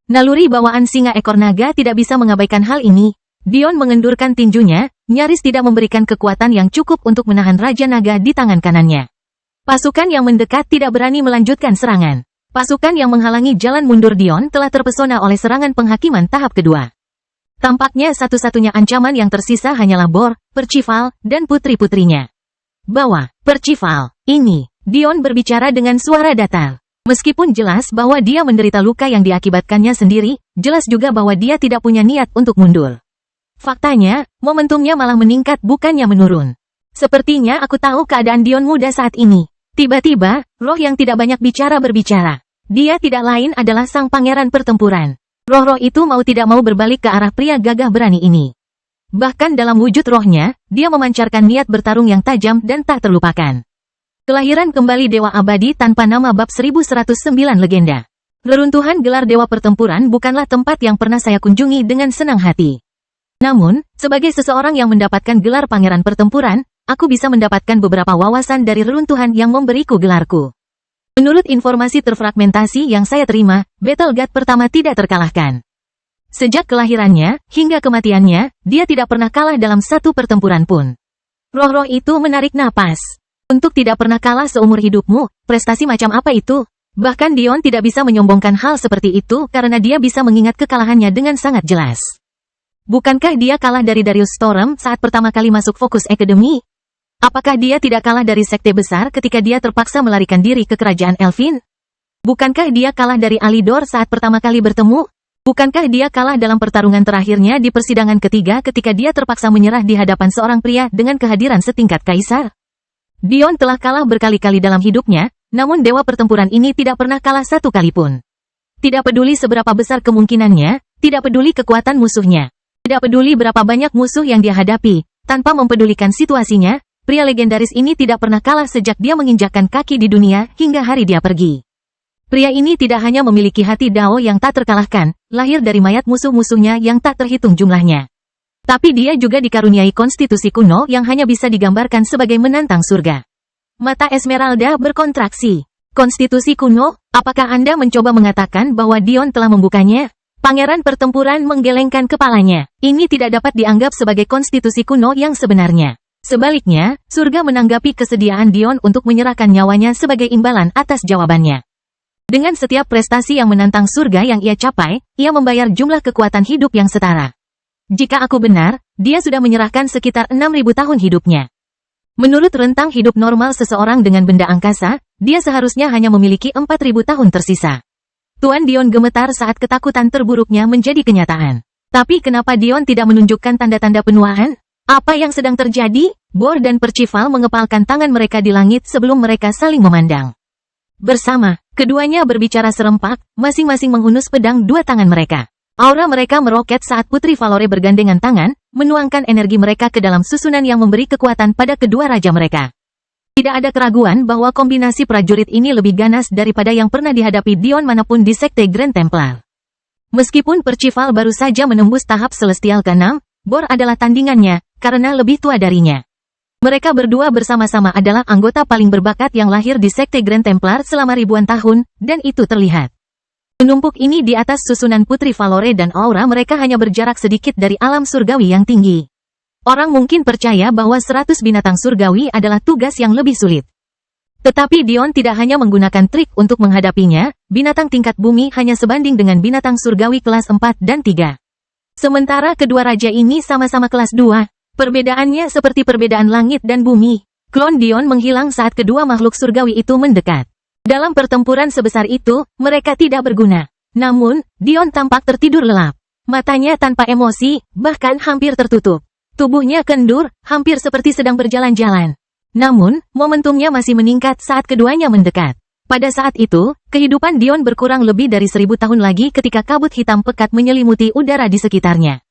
Naluri bawaan singa ekor naga tidak bisa mengabaikan hal ini. Dion mengendurkan tinjunya, nyaris tidak memberikan kekuatan yang cukup untuk menahan Raja Naga di tangan kanannya. Pasukan yang mendekat tidak berani melanjutkan serangan. Pasukan yang menghalangi jalan mundur Dion telah terpesona oleh serangan penghakiman tahap kedua. Tampaknya satu-satunya ancaman yang tersisa hanyalah Bor, Percival, dan putri-putrinya. Bahwa, Percival, ini, Dion berbicara dengan suara datar. Meskipun jelas bahwa dia menderita luka yang diakibatkannya sendiri, jelas juga bahwa dia tidak punya niat untuk mundur. Faktanya, momentumnya malah meningkat bukannya menurun. Sepertinya aku tahu keadaan Dion muda saat ini. Tiba-tiba, roh yang tidak banyak bicara berbicara. Dia tidak lain adalah sang pangeran pertempuran. Roh-roh itu mau tidak mau berbalik ke arah pria gagah berani ini. Bahkan dalam wujud rohnya, dia memancarkan niat bertarung yang tajam dan tak terlupakan. Kelahiran kembali Dewa Abadi tanpa nama bab 1109 legenda. Reruntuhan gelar Dewa Pertempuran bukanlah tempat yang pernah saya kunjungi dengan senang hati. Namun, sebagai seseorang yang mendapatkan gelar Pangeran Pertempuran, aku bisa mendapatkan beberapa wawasan dari reruntuhan yang memberiku gelarku. Menurut informasi terfragmentasi yang saya terima, Battle God pertama tidak terkalahkan. Sejak kelahirannya, hingga kematiannya, dia tidak pernah kalah dalam satu pertempuran pun. Roh-roh itu menarik napas. Untuk tidak pernah kalah seumur hidupmu, prestasi macam apa itu? Bahkan Dion tidak bisa menyombongkan hal seperti itu karena dia bisa mengingat kekalahannya dengan sangat jelas. Bukankah dia kalah dari Darius Storm saat pertama kali masuk Focus Academy? Apakah dia tidak kalah dari sekte besar ketika dia terpaksa melarikan diri ke kerajaan Elfin? Bukankah dia kalah dari Alidor saat pertama kali bertemu? Bukankah dia kalah dalam pertarungan terakhirnya di persidangan ketiga ketika dia terpaksa menyerah di hadapan seorang pria dengan kehadiran setingkat kaisar? Dion telah kalah berkali-kali dalam hidupnya, namun Dewa Pertempuran ini tidak pernah kalah satu kali pun. Tidak peduli seberapa besar kemungkinannya, tidak peduli kekuatan musuhnya, tidak peduli berapa banyak musuh yang dia hadapi, tanpa mempedulikan situasinya, pria legendaris ini tidak pernah kalah sejak dia menginjakkan kaki di dunia hingga hari dia pergi. Pria ini tidak hanya memiliki hati Dao yang tak terkalahkan, lahir dari mayat musuh-musuhnya yang tak terhitung jumlahnya. Tapi dia juga dikaruniai konstitusi kuno yang hanya bisa digambarkan sebagai menantang surga. Mata Esmeralda berkontraksi. Konstitusi kuno, apakah Anda mencoba mengatakan bahwa Dion telah membukanya? Pangeran Pertempuran menggelengkan kepalanya. Ini tidak dapat dianggap sebagai konstitusi kuno yang sebenarnya. Sebaliknya, surga menanggapi kesediaan Dion untuk menyerahkan nyawanya sebagai imbalan atas jawabannya. Dengan setiap prestasi yang menantang surga yang ia capai, ia membayar jumlah kekuatan hidup yang setara. Jika aku benar, dia sudah menyerahkan sekitar 6.000 tahun hidupnya. Menurut rentang hidup normal seseorang dengan benda angkasa, dia seharusnya hanya memiliki 4.000 tahun tersisa. Tuan Dion gemetar saat ketakutan terburuknya menjadi kenyataan. Tapi kenapa Dion tidak menunjukkan tanda-tanda penuaan? Apa yang sedang terjadi? Bor dan Percival mengepalkan tangan mereka di langit sebelum mereka saling memandang. Bersama, keduanya berbicara serempak, masing-masing menghunus pedang dua tangan mereka. Aura mereka meroket saat Putri Valore bergandengan tangan, menuangkan energi mereka ke dalam susunan yang memberi kekuatan pada kedua raja mereka. Tidak ada keraguan bahwa kombinasi prajurit ini lebih ganas daripada yang pernah dihadapi Dion manapun di Sekte Grand Templar. Meskipun Percival baru saja menembus tahap Celestial ke-6, Bor adalah tandingannya, karena lebih tua darinya. Mereka berdua bersama-sama adalah anggota paling berbakat yang lahir di Sekte Grand Templar selama ribuan tahun, dan itu terlihat. Menumpuk ini di atas susunan Putri Valore dan aura mereka hanya berjarak sedikit dari alam surgawi yang tinggi. Orang mungkin percaya bahwa 100 binatang surgawi adalah tugas yang lebih sulit. Tetapi Dion tidak hanya menggunakan trik untuk menghadapinya, binatang tingkat bumi hanya sebanding dengan binatang surgawi kelas 4 dan 3. Sementara kedua raja ini sama-sama kelas 2, perbedaannya seperti perbedaan langit dan bumi. Klon Dion menghilang saat kedua makhluk surgawi itu mendekat. Dalam pertempuran sebesar itu, mereka tidak berguna. Namun, Dion tampak tertidur lelap. Matanya tanpa emosi, bahkan hampir tertutup. Tubuhnya kendur, hampir seperti sedang berjalan-jalan. Namun, momentumnya masih meningkat saat keduanya mendekat. Pada saat itu, kehidupan Dion berkurang lebih dari 1000 tahun lagi ketika kabut hitam pekat menyelimuti udara di sekitarnya.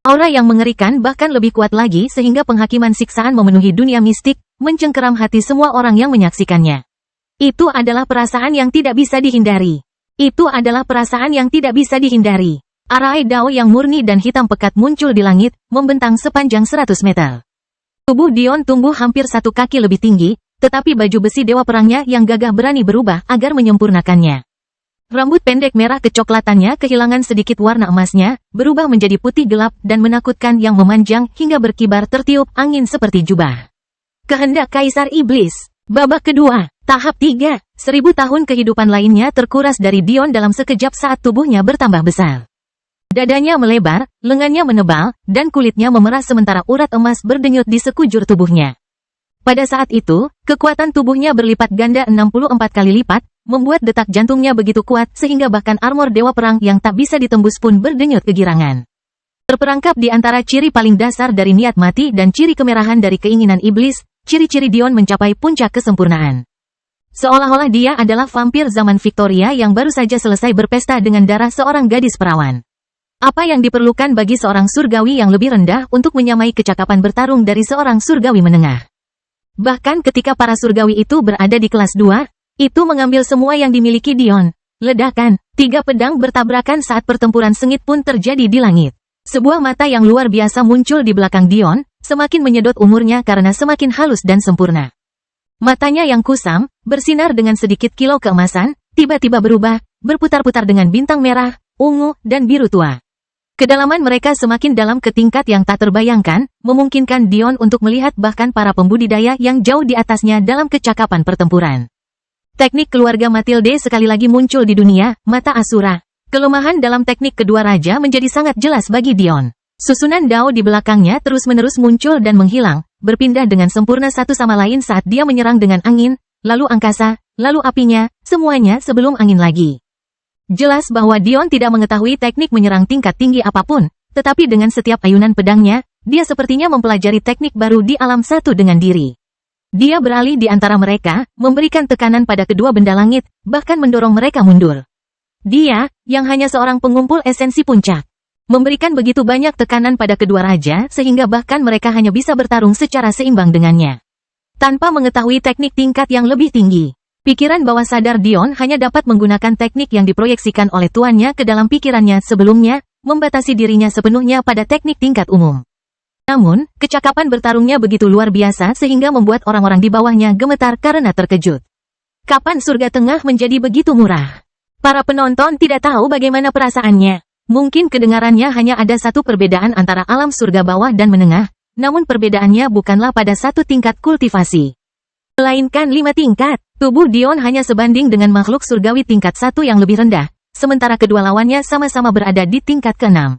Aura yang mengerikan bahkan lebih kuat lagi sehingga penghakiman siksaan memenuhi dunia mistik, mencengkeram hati semua orang yang menyaksikannya. Itu adalah perasaan yang tidak bisa dihindari. Itu adalah perasaan yang tidak bisa dihindari. Arai Dao yang murni dan hitam pekat muncul di langit, membentang sepanjang 100 meter. Tubuh Dion tumbuh hampir 1 kaki lebih tinggi, tetapi baju besi dewa perangnya yang gagah berani berubah agar menyempurnakannya. Rambut pendek merah kecoklatannya kehilangan sedikit warna emasnya, berubah menjadi putih gelap dan menakutkan yang memanjang hingga berkibar tertiup angin seperti jubah. Kehendak Kaisar Iblis. Babak kedua, tahap 3, 1000 tahun kehidupan lainnya terkuras dari Dion dalam sekejap saat tubuhnya bertambah besar. Dadanya melebar, lengannya menebal, dan kulitnya memerah sementara urat emas berdenyut di sekujur tubuhnya. Pada saat itu, kekuatan tubuhnya berlipat ganda 64 kali lipat, membuat detak jantungnya begitu kuat sehingga bahkan armor dewa perang yang tak bisa ditembus pun berdenyut kegirangan. Terperangkap di antara ciri paling dasar dari niat mati dan ciri kemerahan dari keinginan iblis, ciri-ciri Dion mencapai puncak kesempurnaan. Seolah-olah dia adalah vampir zaman Victoria yang baru saja selesai berpesta dengan darah seorang gadis perawan. Apa yang diperlukan bagi seorang surgawi yang lebih rendah untuk menyamai kecakapan bertarung dari seorang surgawi menengah? Bahkan ketika para surgawi itu berada di kelas 2, itu mengambil semua yang dimiliki Dion. Ledakan, 3 pedang bertabrakan saat pertempuran sengit pun terjadi di langit. Sebuah mata yang luar biasa muncul di belakang Dion, semakin menyedot umurnya karena semakin halus dan sempurna. Matanya yang kusam, bersinar dengan sedikit kilau keemasan, tiba-tiba berubah, berputar-putar dengan bintang merah, ungu, dan biru tua. Kedalaman mereka semakin dalam ke tingkat yang tak terbayangkan, memungkinkan Dion untuk melihat bahkan para pembudidaya yang jauh di atasnya dalam kecakapan pertempuran. Teknik keluarga Matilde sekali lagi muncul di dunia, mata Asura. Kelemahan dalam teknik kedua raja menjadi sangat jelas bagi Dion. Susunan Dao di belakangnya terus-menerus muncul dan menghilang, berpindah dengan sempurna satu sama lain saat dia menyerang dengan angin, lalu angkasa, lalu apinya, semuanya sebelum angin lagi. Jelas bahwa Dion tidak mengetahui teknik menyerang tingkat tinggi apapun, tetapi dengan setiap ayunan pedangnya, dia sepertinya mempelajari teknik baru di alam satu dengan diri. Dia beralih di antara mereka, memberikan tekanan pada kedua benda langit, bahkan mendorong mereka mundur. Dia, yang hanya seorang pengumpul esensi puncak, memberikan begitu banyak tekanan pada kedua raja sehingga bahkan mereka hanya bisa bertarung secara seimbang dengannya. Tanpa mengetahui teknik tingkat yang lebih tinggi. Pikiran bawah sadar Dion hanya dapat menggunakan teknik yang diproyeksikan oleh tuannya ke dalam pikirannya sebelumnya, membatasi dirinya sepenuhnya pada teknik tingkat umum. Namun, kecakapan bertarungnya begitu luar biasa sehingga membuat orang-orang di bawahnya gemetar karena terkejut. Kapan surga tengah menjadi begitu murah? Para penonton tidak tahu bagaimana perasaannya. Mungkin kedengarannya hanya ada satu perbedaan antara alam surga bawah dan menengah, namun perbedaannya bukanlah pada satu tingkat kultivasi, melainkan 5 tingkat. Tubuh Dion hanya sebanding dengan makhluk surgawi tingkat 1 yang lebih rendah, sementara kedua lawannya sama-sama berada di tingkat ke-6.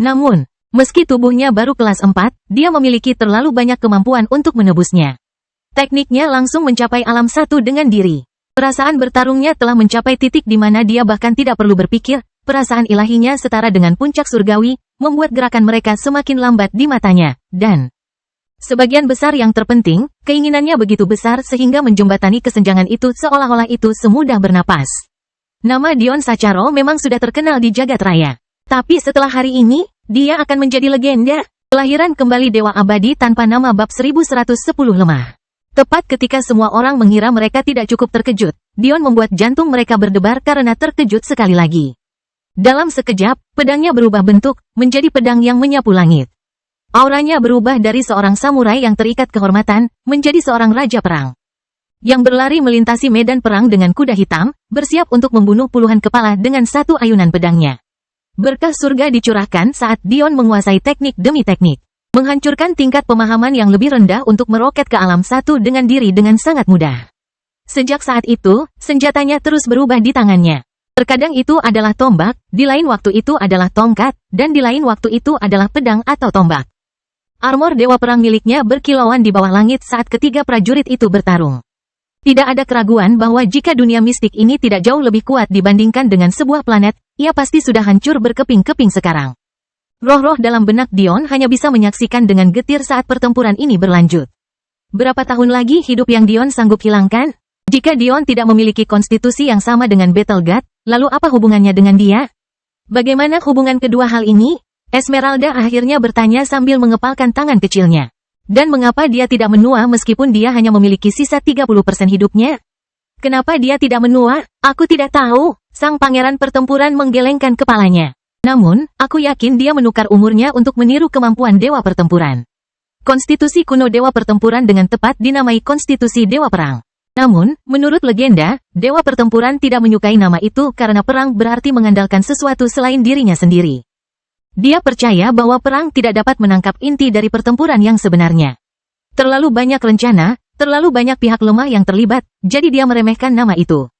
Namun, meski tubuhnya baru kelas 4, dia memiliki terlalu banyak kemampuan untuk menebusnya. Tekniknya langsung mencapai alam 1 dengan diri. Perasaan bertarungnya telah mencapai titik di mana dia bahkan tidak perlu berpikir, perasaan ilahinya setara dengan puncak surgawi, membuat gerakan mereka semakin lambat di matanya, dan sebagian besar yang terpenting, keinginannya begitu besar sehingga menjembatani kesenjangan itu seolah-olah itu semudah bernapas. Nama Dion Sacharo memang sudah terkenal di jagat raya. Tapi setelah hari ini, dia akan menjadi legenda. Kelahiran kembali Dewa Abadi tanpa nama bab 1110 lemah. Tepat ketika semua orang mengira mereka tidak cukup terkejut, Dion membuat jantung mereka berdebar karena terkejut sekali lagi. Dalam sekejap, pedangnya berubah bentuk, menjadi pedang yang menyapu langit. Auranya berubah dari seorang samurai yang terikat kehormatan, menjadi seorang raja perang yang berlari melintasi medan perang dengan kuda hitam, bersiap untuk membunuh puluhan kepala dengan satu ayunan pedangnya. Berkah surga dicurahkan saat Dion menguasai teknik demi teknik, menghancurkan tingkat pemahaman yang lebih rendah untuk meroket ke alam 1 dengan diri dengan sangat mudah. Sejak saat itu, senjatanya terus berubah di tangannya. Terkadang itu adalah tombak, di lain waktu itu adalah tongkat, dan di lain waktu itu adalah pedang atau tombak. Armor dewa perang miliknya berkilauan di bawah langit saat ketiga prajurit itu bertarung. Tidak ada keraguan bahwa jika dunia mistik ini tidak jauh lebih kuat dibandingkan dengan sebuah planet, ia pasti sudah hancur berkeping-keping sekarang. Roh-roh dalam benak Dion hanya bisa menyaksikan dengan getir saat pertempuran ini berlanjut. Berapa tahun lagi hidup yang Dion sanggup hilangkan? Jika Dion tidak memiliki konstitusi yang sama dengan Battle God, lalu apa hubungannya dengan dia? Bagaimana hubungan kedua hal ini? Esmeralda akhirnya bertanya sambil mengepalkan tangan kecilnya. Dan mengapa dia tidak menua meskipun dia hanya memiliki sisa 30% hidupnya? Kenapa dia tidak menua? Aku tidak tahu. Sang pangeran pertempuran menggelengkan kepalanya. Namun, aku yakin dia menukar umurnya untuk meniru kemampuan dewa pertempuran. Konstitusi kuno dewa pertempuran dengan tepat dinamai konstitusi dewa perang. Namun, menurut legenda, dewa pertempuran tidak menyukai nama itu karena perang berarti mengandalkan sesuatu selain dirinya sendiri. Dia percaya bahwa perang tidak dapat menangkap inti dari pertempuran yang sebenarnya. Terlalu banyak rencana, terlalu banyak pihak lemah yang terlibat, jadi dia meremehkan nama itu.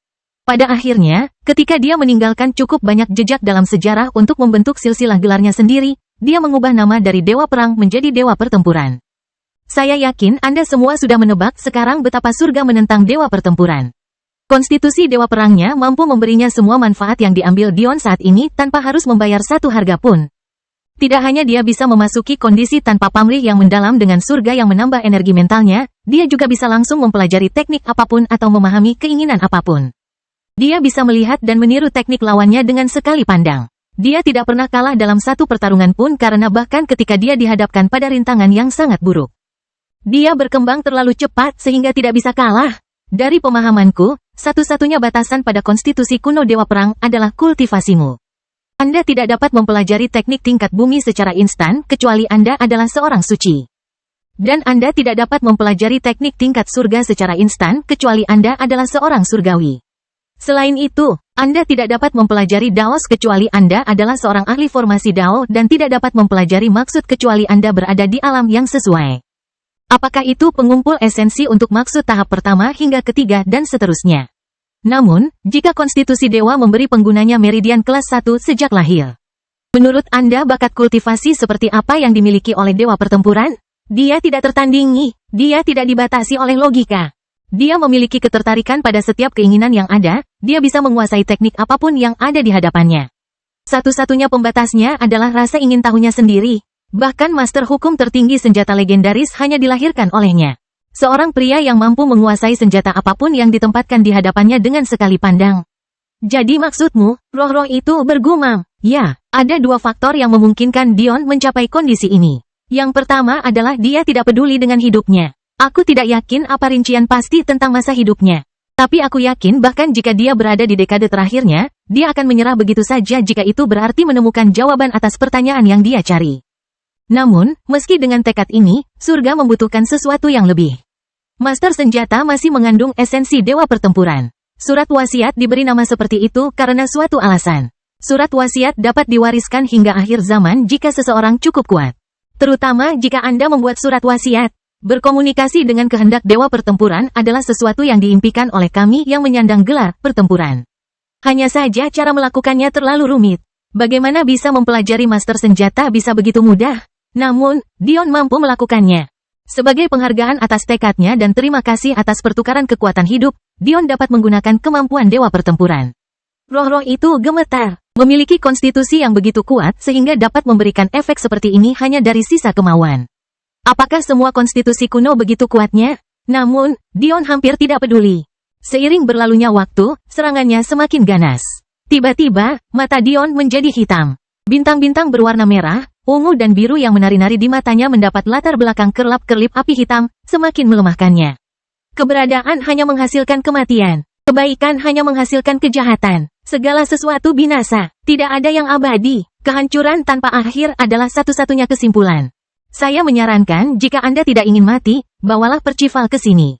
Pada akhirnya, ketika dia meninggalkan cukup banyak jejak dalam sejarah untuk membentuk silsilah gelarnya sendiri, dia mengubah nama dari dewa perang menjadi dewa pertempuran. Saya yakin Anda semua sudah menebak sekarang betapa surga menentang dewa pertempuran. Konstitusi dewa perangnya mampu memberinya semua manfaat yang diambil Dion saat ini tanpa harus membayar satu harga pun. Tidak hanya dia bisa memasuki kondisi tanpa pamrih yang mendalam dengan surga yang menambah energi mentalnya, dia juga bisa langsung mempelajari teknik apapun atau memahami keinginan apapun. Dia bisa melihat dan meniru teknik lawannya dengan sekali pandang. Dia tidak pernah kalah dalam satu pertarungan pun karena bahkan ketika dia dihadapkan pada rintangan yang sangat buruk, dia berkembang terlalu cepat sehingga tidak bisa kalah. Dari pemahamanku, satu-satunya batasan pada konstitusi kuno dewa perang adalah kultivasimu. Anda tidak dapat mempelajari teknik tingkat bumi secara instan kecuali Anda adalah seorang suci. Dan Anda tidak dapat mempelajari teknik tingkat surga secara instan kecuali Anda adalah seorang surgawi. Selain itu, Anda tidak dapat mempelajari Daos kecuali Anda adalah seorang ahli formasi Dao dan tidak dapat mempelajari maksud kecuali Anda berada di alam yang sesuai. Apakah itu pengumpul esensi untuk maksud tahap pertama hingga ketiga dan seterusnya? Namun, jika konstitusi dewa memberi penggunanya meridian kelas 1 sejak lahir, menurut Anda bakat kultivasi seperti apa yang dimiliki oleh dewa pertempuran? Dia tidak tertandingi, dia tidak dibatasi oleh logika. Dia memiliki ketertarikan pada setiap keinginan yang ada, dia bisa menguasai teknik apapun yang ada di hadapannya. Satu-satunya pembatasnya adalah rasa ingin tahunya sendiri. Bahkan master hukum tertinggi senjata legendaris hanya dilahirkan olehnya. Seorang pria yang mampu menguasai senjata apapun yang ditempatkan di hadapannya dengan sekali pandang. Jadi maksudmu, roh-roh itu bergumam? Ya, ada dua faktor yang memungkinkan Dion mencapai kondisi ini. Yang pertama adalah dia tidak peduli dengan hidupnya. Aku tidak yakin apa rincian pasti tentang masa hidupnya. Tapi aku yakin bahkan jika dia berada di dekade terakhirnya, dia akan menyerah begitu saja jika itu berarti menemukan jawaban atas pertanyaan yang dia cari. Namun, meski dengan tekad ini, surga membutuhkan sesuatu yang lebih. Master senjata masih mengandung esensi dewa pertempuran. Surat wasiat diberi nama seperti itu karena suatu alasan. Surat wasiat dapat diwariskan hingga akhir zaman jika seseorang cukup kuat. Terutama jika Anda membuat surat wasiat. Berkomunikasi dengan kehendak dewa pertempuran adalah sesuatu yang diimpikan oleh kami yang menyandang gelar pertempuran. Hanya saja cara melakukannya terlalu rumit. Bagaimana bisa mempelajari master senjata bisa begitu mudah? Namun, Dion mampu melakukannya. Sebagai penghargaan atas tekadnya dan terima kasih atas pertukaran kekuatan hidup, Dion dapat menggunakan kemampuan dewa pertempuran. Roh-roh itu gemetar, memiliki konstitusi yang begitu kuat sehingga dapat memberikan efek seperti ini hanya dari sisa kemauan. Apakah semua konstitusi kuno begitu kuatnya? Namun, Dion hampir tidak peduli. Seiring berlalunya waktu, serangannya semakin ganas. Tiba-tiba, mata Dion menjadi hitam. Bintang-bintang berwarna merah, ungu dan biru yang menari-nari di matanya mendapat latar belakang kerlap-kerlip api hitam, semakin melemahkannya. Keberadaan hanya menghasilkan kematian. Kebaikan hanya menghasilkan kejahatan. Segala sesuatu binasa. Tidak ada yang abadi. Kehancuran tanpa akhir adalah satu-satunya kesimpulan. Saya menyarankan jika Anda tidak ingin mati, bawalah Percival ke sini.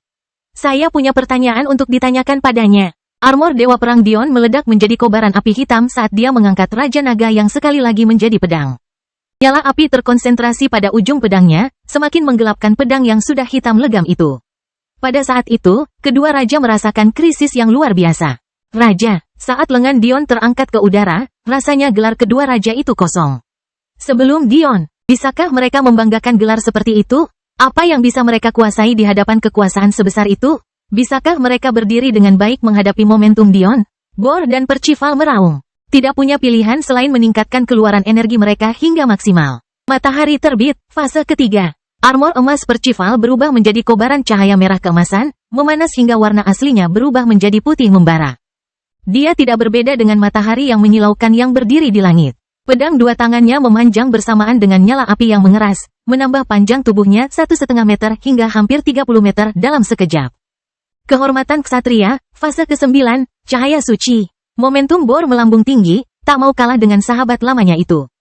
Saya punya pertanyaan untuk ditanyakan padanya. Armor Dewa Perang Dion meledak menjadi kobaran api hitam saat dia mengangkat Raja Naga yang sekali lagi menjadi pedang. Nyala api terkonsentrasi pada ujung pedangnya, semakin menggelapkan pedang yang sudah hitam legam itu. Pada saat itu, kedua raja merasakan krisis yang luar biasa. Raja, saat lengan Dion terangkat ke udara, rasanya gelar kedua raja itu kosong. Sebelum Dion, bisakah mereka membanggakan gelar seperti itu? Apa yang bisa mereka kuasai di hadapan kekuasaan sebesar itu? Bisakah mereka berdiri dengan baik menghadapi momentum Dion? Bor dan Percival meraung. Tidak punya pilihan selain meningkatkan keluaran energi mereka hingga maksimal. Matahari terbit, fase ketiga. Armor emas Percival berubah menjadi kobaran cahaya merah keemasan, memanas hingga warna aslinya berubah menjadi putih membara. Dia tidak berbeda dengan matahari yang menyilaukan yang berdiri di langit. Pedang dua tangannya memanjang bersamaan dengan nyala api yang mengeras, menambah panjang tubuhnya 1,5 meter hingga hampir 30 meter dalam sekejap. Kehormatan Ksatria, fase ke-9, cahaya suci. Momentum Bor melambung tinggi, tak mau kalah dengan sahabat lamanya itu.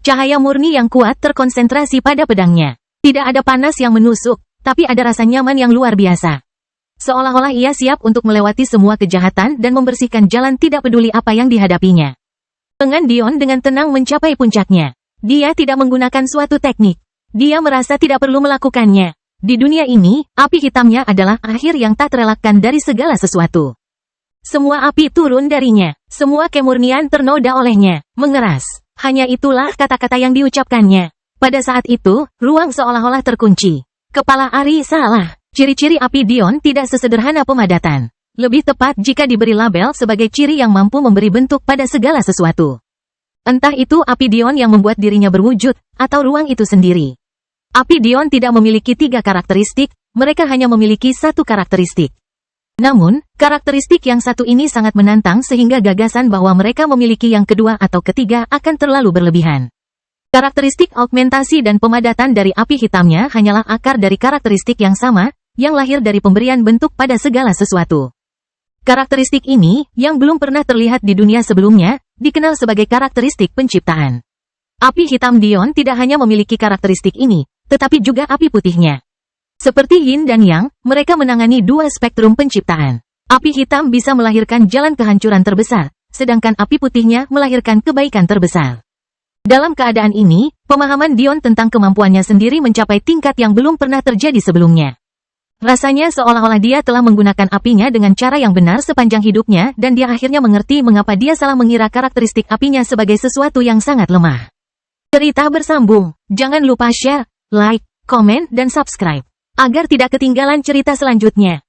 Cahaya murni yang kuat terkonsentrasi pada pedangnya. Tidak ada panas yang menusuk, tapi ada rasa nyaman yang luar biasa. Seolah-olah ia siap untuk melewati semua kejahatan dan membersihkan jalan tidak peduli apa yang dihadapinya. Lengan Dion dengan tenang mencapai puncaknya. Dia tidak menggunakan suatu teknik. Dia merasa tidak perlu melakukannya. Di dunia ini, api hitamnya adalah akhir yang tak terelakkan dari segala sesuatu. Semua api turun darinya. Semua kemurnian ternoda olehnya. Mengeras. Hanya itulah kata-kata yang diucapkannya. Pada saat itu, ruang seolah-olah terkunci. Kepala Ari salah. Ciri-ciri api Dion tidak sesederhana pemadatan. Lebih tepat jika diberi label sebagai ciri yang mampu memberi bentuk pada segala sesuatu. Entah itu api Dion yang membuat dirinya berwujud, atau ruang itu sendiri. Api Dion tidak memiliki 3 karakteristik, mereka hanya memiliki 1 karakteristik. Namun, karakteristik yang satu ini sangat menantang sehingga gagasan bahwa mereka memiliki yang kedua atau ketiga akan terlalu berlebihan. Karakteristik augmentasi dan pemadatan dari api hitamnya hanyalah akar dari karakteristik yang sama, yang lahir dari pemberian bentuk pada segala sesuatu. Karakteristik ini, yang belum pernah terlihat di dunia sebelumnya, dikenal sebagai karakteristik penciptaan. Api hitam Dion tidak hanya memiliki karakteristik ini, tetapi juga api putihnya. Seperti Yin dan Yang, mereka menangani 2 spektrum penciptaan. Api hitam bisa melahirkan jalan kehancuran terbesar, sedangkan api putihnya melahirkan kebaikan terbesar. Dalam keadaan ini, pemahaman Dion tentang kemampuannya sendiri mencapai tingkat yang belum pernah terjadi sebelumnya. Rasanya seolah-olah dia telah menggunakan apinya dengan cara yang benar sepanjang hidupnya dan dia akhirnya mengerti mengapa dia salah mengira karakteristik apinya sebagai sesuatu yang sangat lemah. Cerita bersambung. Jangan lupa share, like, komen, dan subscribe. Agar tidak ketinggalan cerita selanjutnya.